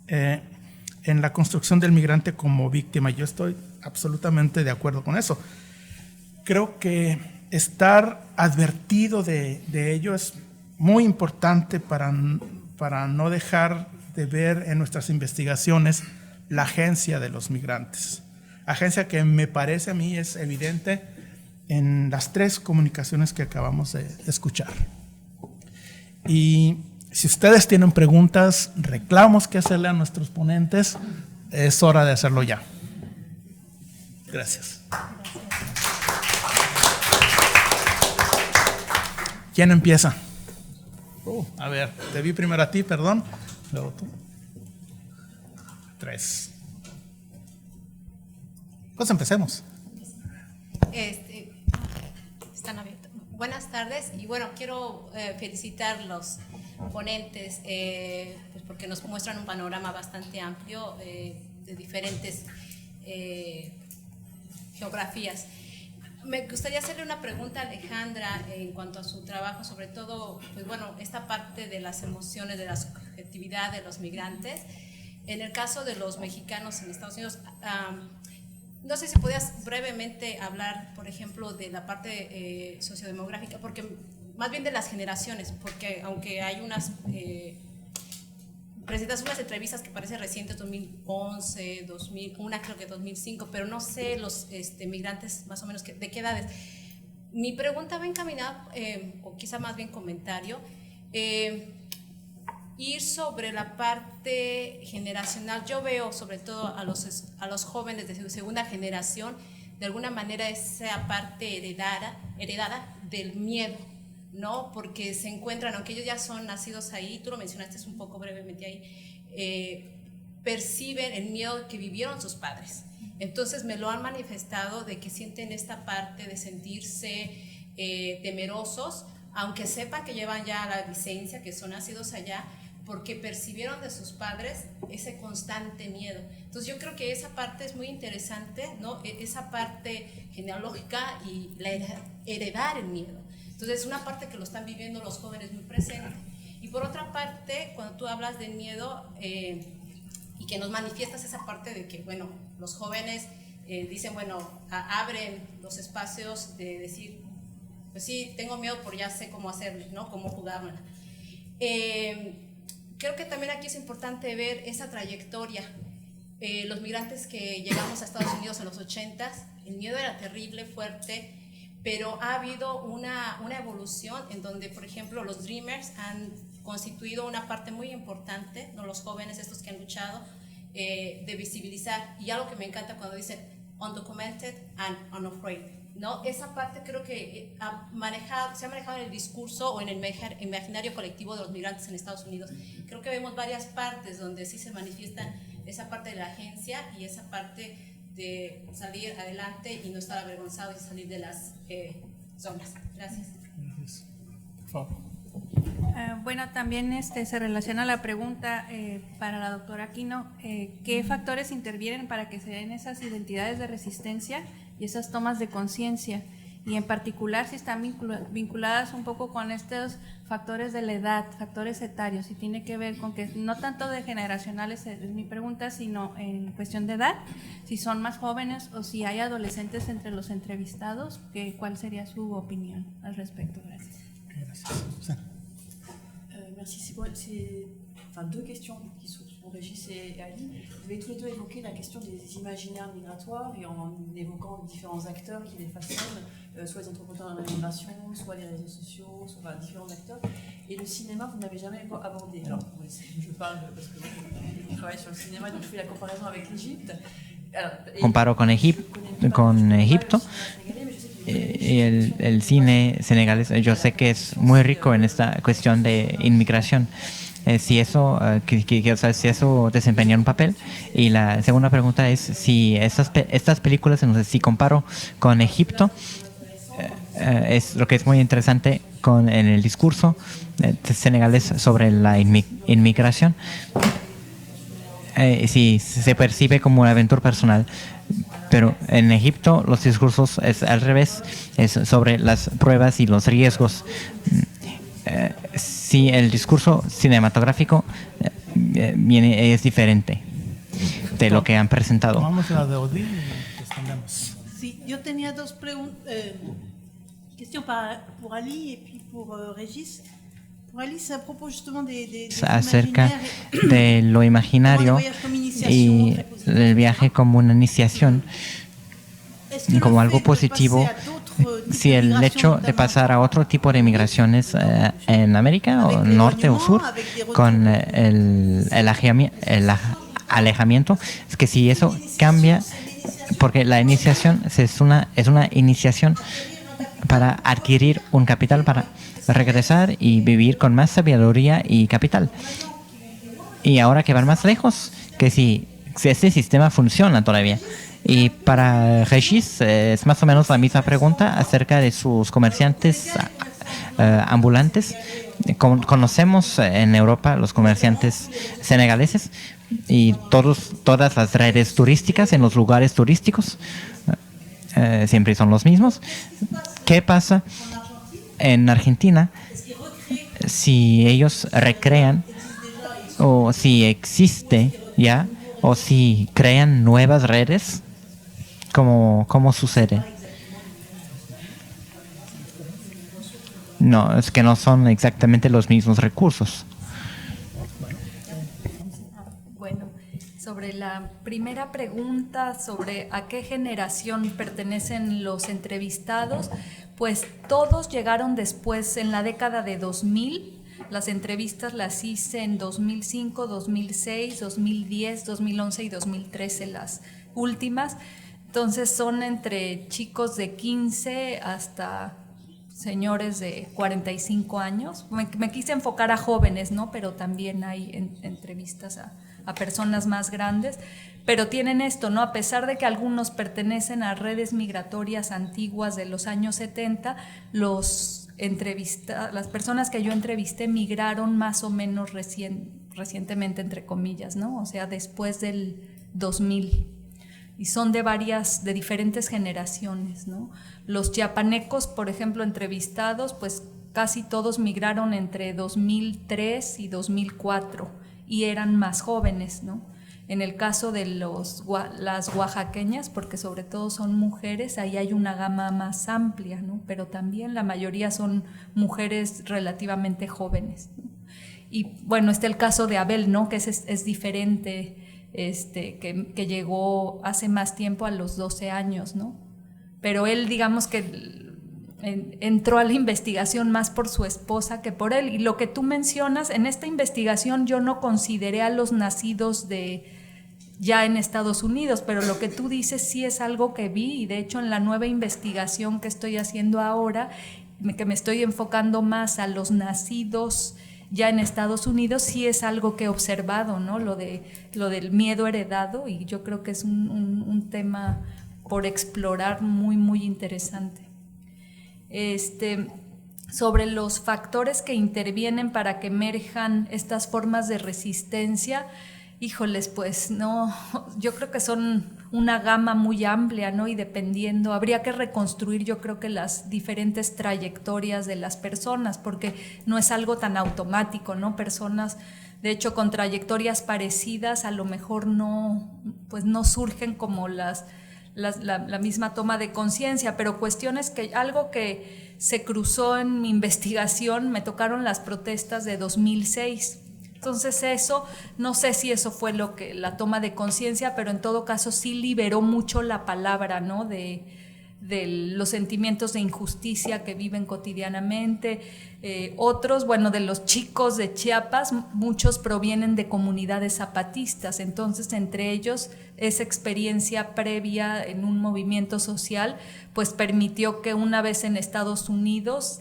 en la construcción del migrante como víctima. Yo estoy absolutamente de acuerdo con eso. Creo que estar advertido de ello es muy importante para no dejar de ver en nuestras investigaciones la agencia de los migrantes. Agencia que me parece a mí es evidente en las 3 comunicaciones que acabamos de escuchar. Y si ustedes tienen preguntas, reclamos que hacerle a nuestros ponentes, es hora de hacerlo ya. Gracias. ¿Quién empieza? A ver, te vi primero a ti, perdón. Luego tú. 3. Pues empecemos. Están abiertos. Buenas tardes y bueno, quiero felicitar a los ponentes pues porque nos muestran un panorama bastante amplio de diferentes geografías. Me gustaría hacerle una pregunta a Alejandra en cuanto a su trabajo, sobre todo, pues bueno, esta parte de las emociones, de la subjetividad de los migrantes. En el caso de los mexicanos en Estados Unidos, no sé si podías brevemente hablar, por ejemplo, de la parte sociodemográfica, porque más bien de las generaciones, porque aunque hay unas presentas unas entrevistas que parecen recientes, 2011, 2000, una creo que 2005, pero no sé los migrantes más o menos de qué edades. Mi pregunta va encaminada, o quizá más bien comentario, ir sobre la parte generacional. Yo veo sobre todo a los jóvenes de segunda generación, de alguna manera esa parte heredada del miedo, ¿no? Porque se encuentran, aunque ellos ya son nacidos ahí, tú lo mencionaste un poco brevemente ahí, perciben el miedo que vivieron sus padres. Entonces me lo han manifestado de que sienten esta parte de sentirse temerosos, aunque sepan que llevan ya la licencia, que son nacidos allá, porque percibieron de sus padres ese constante miedo. Entonces yo creo que esa parte es muy interesante, ¿no? Esa parte genealógica y heredar el miedo. Entonces es una parte que lo están viviendo los jóvenes muy presente. Y por otra parte, cuando tú hablas del miedo y que nos manifiestas esa parte de que, bueno, los jóvenes dicen, bueno, abren los espacios de decir, pues sí, tengo miedo, pero ya sé cómo hacerlo, ¿no? Cómo jugármela. Creo que también aquí es importante ver esa trayectoria. Los migrantes que llegamos a Estados Unidos en los 80s, el miedo era terrible, fuerte, pero ha habido una evolución en donde, por ejemplo, los Dreamers han constituido una parte muy importante, ¿no? Los jóvenes estos que han luchado, de visibilizar. Y algo que me encanta cuando dicen undocumented and unafraid, ¿no? Esa parte creo que se ha manejado en el discurso o en el imaginario colectivo de los migrantes en Estados Unidos. Creo que vemos varias partes donde sí se manifiesta esa parte de la agencia y esa parte de salir adelante y no estar avergonzado y salir de las zonas. Gracias. Bueno, también se relaciona la pregunta para la doctora Aquino, ¿qué factores intervienen para que se den esas identidades de resistencia y esas tomas de conciencia? Y en particular si están vinculadas un poco con estos factores de la edad, factores etarios, y tiene que ver con que no tanto de generacionales es mi pregunta, sino en cuestión de edad, si son más jóvenes o si hay adolescentes entre los entrevistados, ¿cuál sería su opinión al respecto? Gracias. Gracias. Merci. C'est deux questions qui sont pour Régis et Ali. Vous avez tous les deux évoqué la question des imaginaires migratoires et en évoquant différents acteurs qui les façonnent, soit les entrepreneurs de la migration, soit les réseaux sociaux, soit différents acteurs. Et le cinéma, vous n'avez jamais abordé. Alors, je parle parce que je travaille sur le cinéma, donc je fais la comparaison avec l'Égypte. Comparo con Egipto. Y el cine senegalés, yo sé que es muy rico en esta cuestión de inmigración. Si eso, si eso desempeña un papel. Y la segunda pregunta es si estas películas, entonces, si comparo con Egipto, es lo que es muy interesante en el discurso senegalés sobre la inmigración. Si se percibe como una aventura personal, Pero en Egipto los discursos es al revés, es sobre las pruebas y los riesgos. Si el discurso cinematográfico es diferente de lo que han presentado. Tomamos la de Odile y respondemos. Sí, yo tenía dos questions pour Ali et puis pour Régis. Pour Ali, c'est à propos justement des Acerca de lo imaginario y el viaje como una iniciación, como algo positivo. Si el hecho de pasar a otro tipo de migraciones en América, o norte o sur, con el alejamiento, es que si eso cambia, porque la iniciación es una iniciación para adquirir un capital, para regresar y vivir con más sabiduría y capital. Y ahora que van más lejos, que si este sistema funciona todavía. Y para Régis es más o menos la misma pregunta acerca de sus comerciantes ambulantes. Conocemos en Europa los comerciantes senegaleses y todas las redes turísticas en los lugares turísticos siempre son los mismos. ¿Qué pasa en Argentina si ellos recrean o si existe ya o si crean nuevas redes? ¿Cómo sucede? No, es que no son exactamente los mismos recursos. Bueno, sobre la primera pregunta sobre a qué generación pertenecen los entrevistados, pues todos llegaron después en la década de 2000. Las entrevistas las hice en 2005, 2006, 2010, 2011 y 2013 las últimas. Entonces son entre chicos de 15 hasta señores de 45 años. Me quise enfocar a jóvenes, ¿no? Pero también hay entrevistas a personas más grandes. Pero tienen esto, ¿no? A pesar de que algunos pertenecen a redes migratorias antiguas de los años 70, las personas que yo entrevisté migraron más o menos recientemente, entre comillas, ¿no? O sea, después del 2000. Y son de diferentes generaciones, ¿no? Los chiapanecos, por ejemplo, entrevistados, pues casi todos migraron entre 2003 y 2004 y eran más jóvenes, ¿no? En el caso de las oaxaqueñas, porque sobre todo son mujeres, ahí hay una gama más amplia, ¿no? Pero también la mayoría son mujeres relativamente jóvenes, ¿no? Y bueno, está el caso de Abel, ¿no? Que es diferente. Que llegó hace más tiempo, a los 12 años, ¿no? Pero él, digamos que entró a la investigación más por su esposa que por él. Y lo que tú mencionas, en esta investigación yo no consideré a los nacidos ya en Estados Unidos, pero lo que tú dices sí es algo que vi, y de hecho en la nueva investigación que estoy haciendo ahora, que me estoy enfocando más a los nacidos ya en Estados Unidos, sí es algo que he observado, ¿no? Lo del miedo heredado, y yo creo que es un tema por explorar muy, muy interesante. Sobre los factores que intervienen para que emerjan estas formas de resistencia, híjoles, pues no, yo creo que son una gama muy amplia, ¿no? Y dependiendo, habría que reconstruir, yo creo que las diferentes trayectorias de las personas, porque no es algo tan automático, ¿no? Personas, de hecho, con trayectorias parecidas, a lo mejor no surgen como la misma toma de conciencia, pero cuestiones algo que se cruzó en mi investigación, me tocaron las protestas de 2006. Entonces eso, no sé si eso fue la toma de conciencia, pero en todo caso sí liberó mucho la palabra, ¿no? De los sentimientos de injusticia que viven cotidianamente. Otros, bueno, de los chicos de Chiapas, muchos provienen de comunidades zapatistas, entonces entre ellos esa experiencia previa en un movimiento social, pues permitió que una vez en Estados Unidos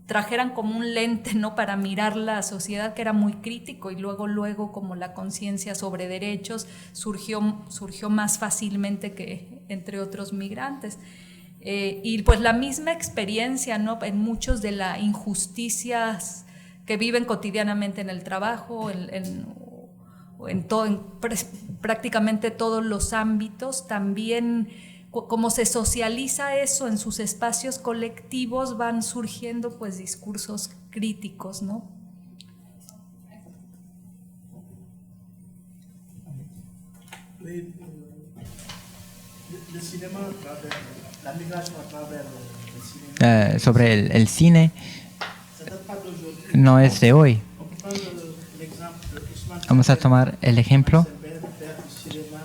trajeran como un lente, ¿no? Para mirar la sociedad, que era muy crítico, y luego como la conciencia sobre derechos surgió más fácilmente que entre otros migrantes. Y pues la misma experiencia, ¿no? En muchos de las injusticias que viven cotidianamente en el trabajo prácticamente todos los ámbitos. También como se socializa eso en sus espacios colectivos, van surgiendo pues discursos críticos, ¿no? Le cinéma à travers la migration à travers le cinéma. Sobre el cine, Ça date pas d'aujourd'hui. no es de hoy. On peut prendre l'exemple de Ousmane Vamos a tomar el ejemplo Sembène, père du cinéma,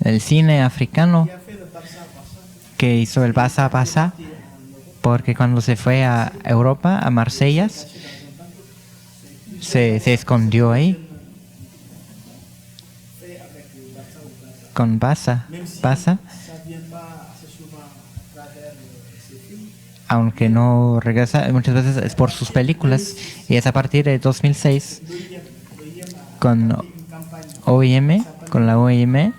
del cine africano qui a fait le Barça Barça. que hizo el Basa Basa, porque cuando se fue a Europa, a Marsella, se escondió ahí con Basa Basa, Ça vient pas assez souvent à travers ces films. aunque no regresa, muchas veces es por sus películas, y es a partir de 2006 con OIM, con la OIM.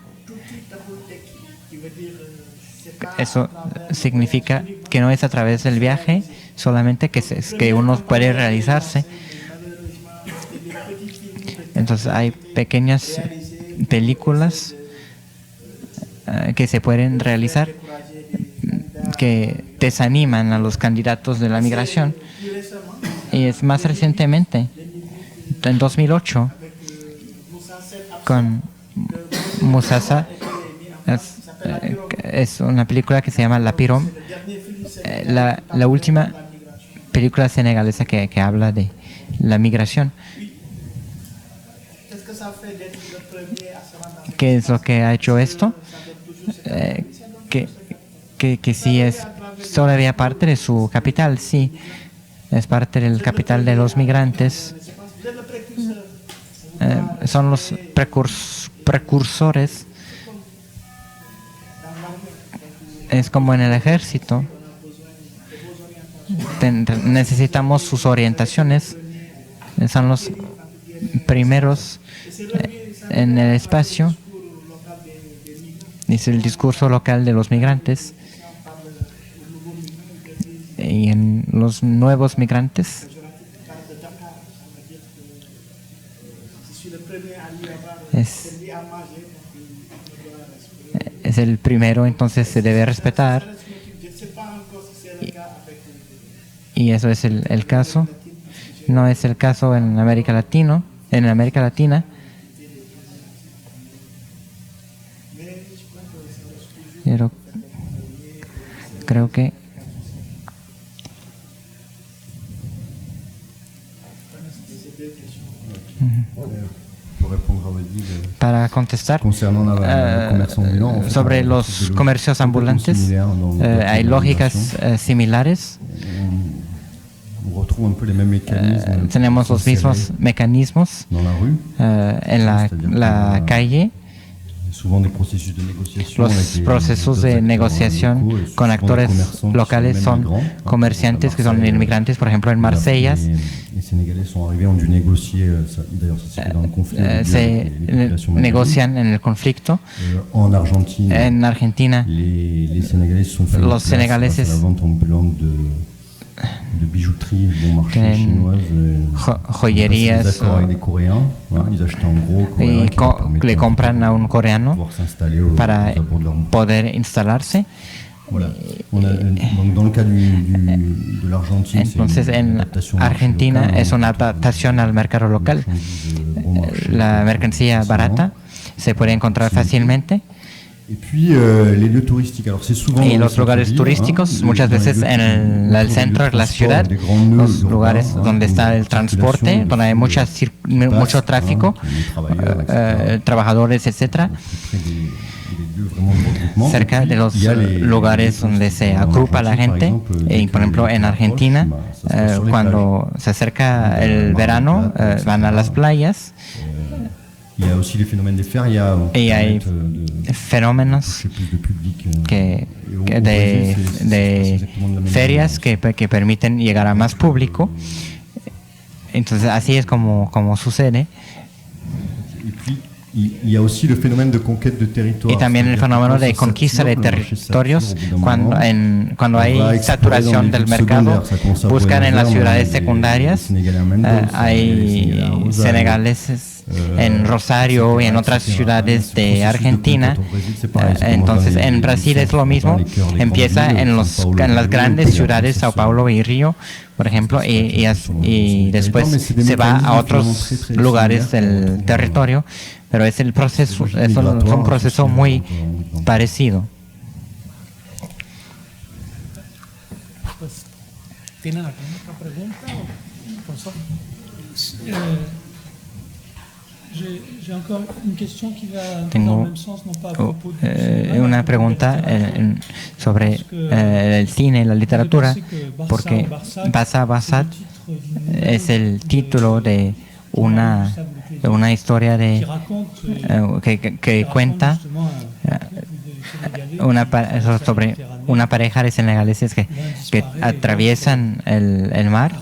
Eso significa que no es a través del viaje solamente que uno puede realizarse. Entonces hay pequeñas películas que se pueden realizar que desaniman a los candidatos de la migración. Y es más recientemente, en 2008, con Musasa, es una película que se llama La Pirom, la última película senegalesa que habla de la migración. ¿Qué es lo que ha hecho esto? Que sí es todavía parte de su capital, sí, es parte del capital de los migrantes. Son los precursores. Es como en el ejército. Necesitamos sus orientaciones. Son los primeros en el espacio. Es el discurso local de los migrantes. Y en los nuevos migrantes es el primero, entonces se debe respetar. Y eso es el caso. No es el caso en América Latina. Pero creo que para contestar sobre los comercios ambulantes, hay lógicas similares. Tenemos los mismos mecanismos en la calle. Los procesos de negociación con actores locales son comerciantes que son inmigrantes, por ejemplo en Marsella. Se negocian en el conflicto. En Argentina, los senegaleses tienen joyerías y le compran a un coreano para poder instalarse. Entonces en Argentina es una adaptación al mercado local. La mercancía barata se puede encontrar fácilmente. Y los lugares turísticos, muchas veces en el centro de la ciudad, los lugares donde está el transporte, donde hay mucho tráfico, trabajadores, etcétera, cerca de los lugares donde se agrupa la gente. Y, por ejemplo, en Argentina, cuando se acerca el verano, van a las playas. Y hay fenómenos de ferias que permiten llegar a más público. Entonces así es como sucede. Il y a aussi le phénomène de conquête de territoire. Y también el fenómeno de conquista de territorios cuando hay saturación del mercado, buscan en las ciudades secundarias. Hay senegaleses en Rosario y en otras ciudades de Argentina. Entonces en Brasil es lo mismo, empieza en las grandes ciudades, Sao Paulo y Río, por ejemplo, y después se va a otros lugares del territorio. Pero es el proceso, es un proceso muy parecido. Pues, ¿tienen alguna otra pregunta? François? J'ai encore une question qui va dans le Tengo même sens, non pas à propos du cinéma, una pregunta sobre el cine y la literatura, porque Basa Basat es el título de una historia que cuenta sobre una pareja de senegaleses que atraviesan el mar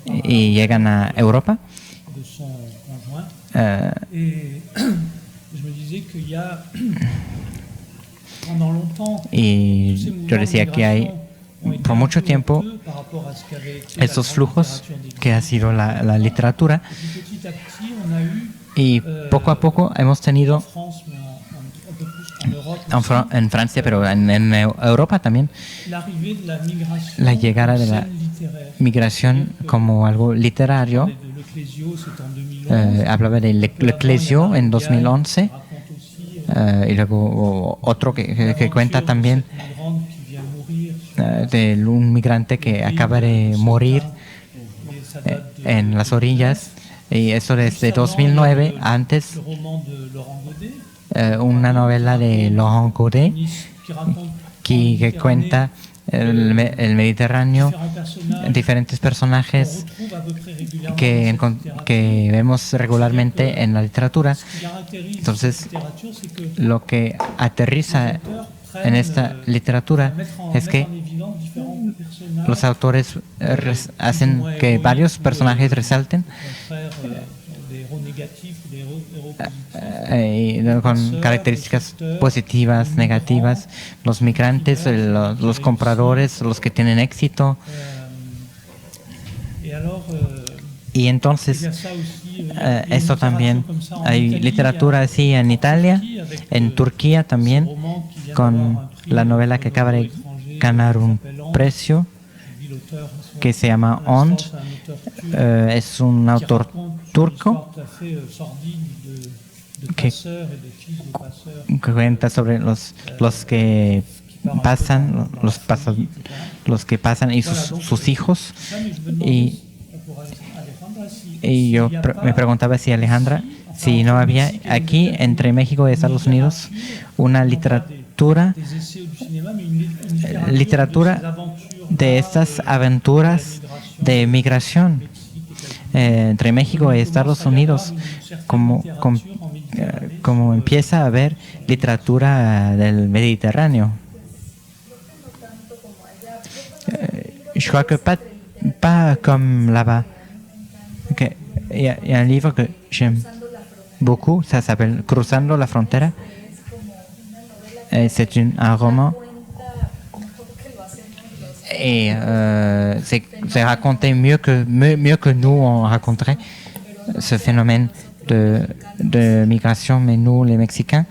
y llegan a Europa. Y yo decía que hay por mucho tiempo esos flujos que ha sido la literatura, y poco a poco hemos tenido en Francia, pero en Europa también, la llegada de la migración como algo literario. Hablaba de Le Clésio en 2011, y luego otro que cuenta también de un migrante que acaba de morir en las orillas, y eso desde 2009. Antes, una novela de Laurent Godet que cuenta el Mediterráneo, diferentes personajes que vemos regularmente en la literatura. Entonces, lo que aterriza en esta literatura es que los autores hacen que varios personajes resalten con características positivas, negativas, los migrantes, los compradores, los que tienen éxito. Y entonces, esto también, hay literatura así en Italia, en Turquía también, con la novela que acaba de ganar un premio, que se llama Ond. Es un autor turco que cuenta sobre los que pasan, los que pasan y sus hijos. Y yo me preguntaba si Alejandra, si no había aquí entre México y Estados Unidos una literatura de estas aventuras de migración entre México y Estados Unidos, como empieza a haber literatura del Mediterráneo. Je crois que pas comme là-bas. Il y a un livre que j'aime beaucoup, ça s'appelle Cruzando la frontera. C'est un roman. Et c'est raconté mieux que nous on raconterait ce phénomène de migration, mais nous les Mexicains,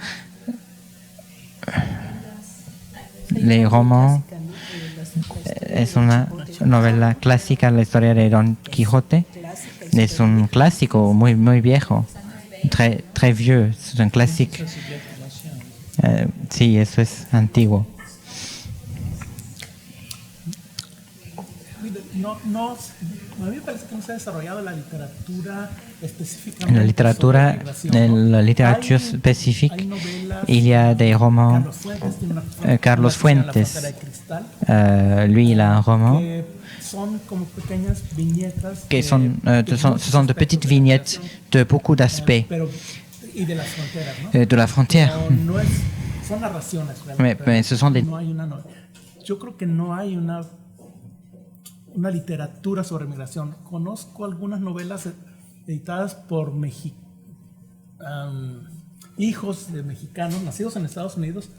les romans, es una novela clásica, la historia de Don Quijote, es un clásico muy viejo, très vieux, es un clásico. Sí, eso es antiguo. A mí me parece que no se ha desarrollado la literatura específicamente. En la literatura, en la literature spécifique, il y a des romans. Carlos Fuentes, lui, il a un roman que ce sont de petites vignettes de beaucoup d'aspects de la frontière. Mais ce sont des... Yo creo que no hay una literatura sobre migración. Conozco algunas novelas editadas por hijos de mexicanos nacidos en Estados Unidos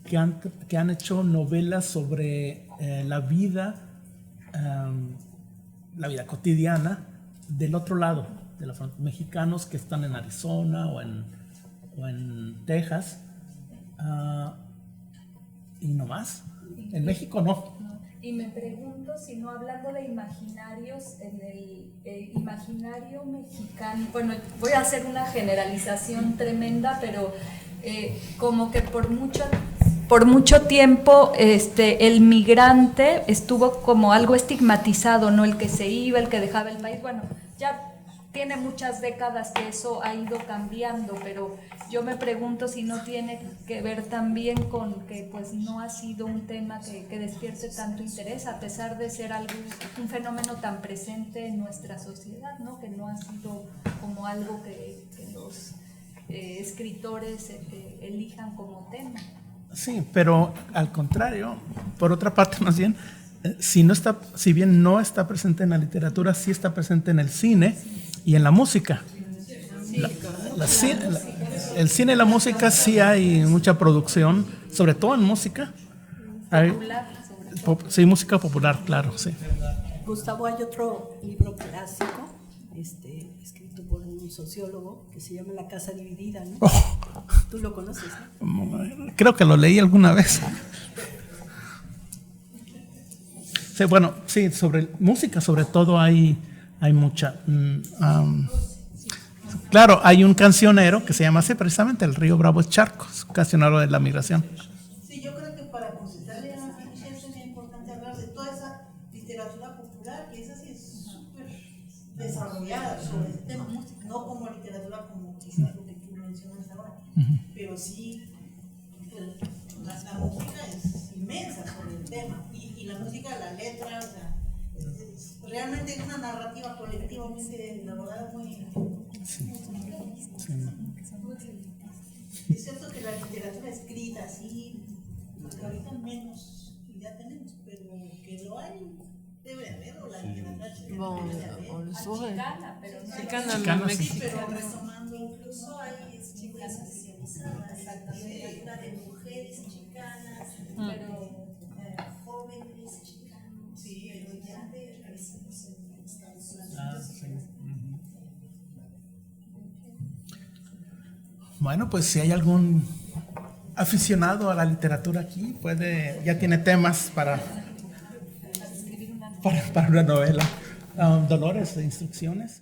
que han hecho novelas sobre la vida cotidiana del otro lado de la frontera, mexicanos que están en Arizona o en Texas, y no más. En México no. Y me pregunto si no, hablando de imaginarios, en el imaginario mexicano, bueno, voy a hacer una generalización tremenda, pero como que por mucho tiempo el migrante estuvo como algo estigmatizado, ¿no? El que se iba, el que dejaba el país. Bueno, ya tiene muchas décadas que eso ha ido cambiando, pero yo me pregunto si no tiene que ver también con que pues no ha sido un tema que despierte tanto interés, a pesar de ser un fenómeno tan presente en nuestra sociedad, ¿no? Que no ha sido como algo que los escritores elijan como tema. Sí, pero al contrario, por otra parte más bien, si bien no está presente en la literatura, sí está presente en el cine y en la música. El cine y la música sí hay mucha producción, sobre todo en música. Sí, música popular, claro, sí. Gustavo, hay otro libro clásico, escrito por un sociólogo, que se llama La casa dividida, ¿no? Oh. ¿Tú lo conoces, no? Creo que lo leí alguna vez. Sí, bueno, sí, sobre música sobre todo hay mucha. Claro, hay un cancionero que se llama así precisamente, El río Bravo es charco, es un cancionero de la migración. Sí, yo creo que para contestarle a Michelle sería importante hablar de toda esa literatura popular, que esa sí es súper desarrollada sobre este tema, no como literatura como quizás lo que tú mencionas ahora, pero sí la música es inmensa sobre el tema, y la música, la letra, o sea, realmente es una narrativa colectivamente elaborada muy... Sí. Es cierto que la literatura escrita sí, que ahorita menos idea tenemos, pero que lo hay, debe haber, o la literatura chilena debe haber. Chicana, pero no Chicana, sí, pero retomando, incluso hay escuelas especializadas, literatura de mujeres chicanas, pero jóvenes chicanos, pero ya de recientes en Estados Unidos. Bueno, pues si hay algún aficionado a la literatura aquí, ya tiene temas para una novela. Dolores, instrucciones.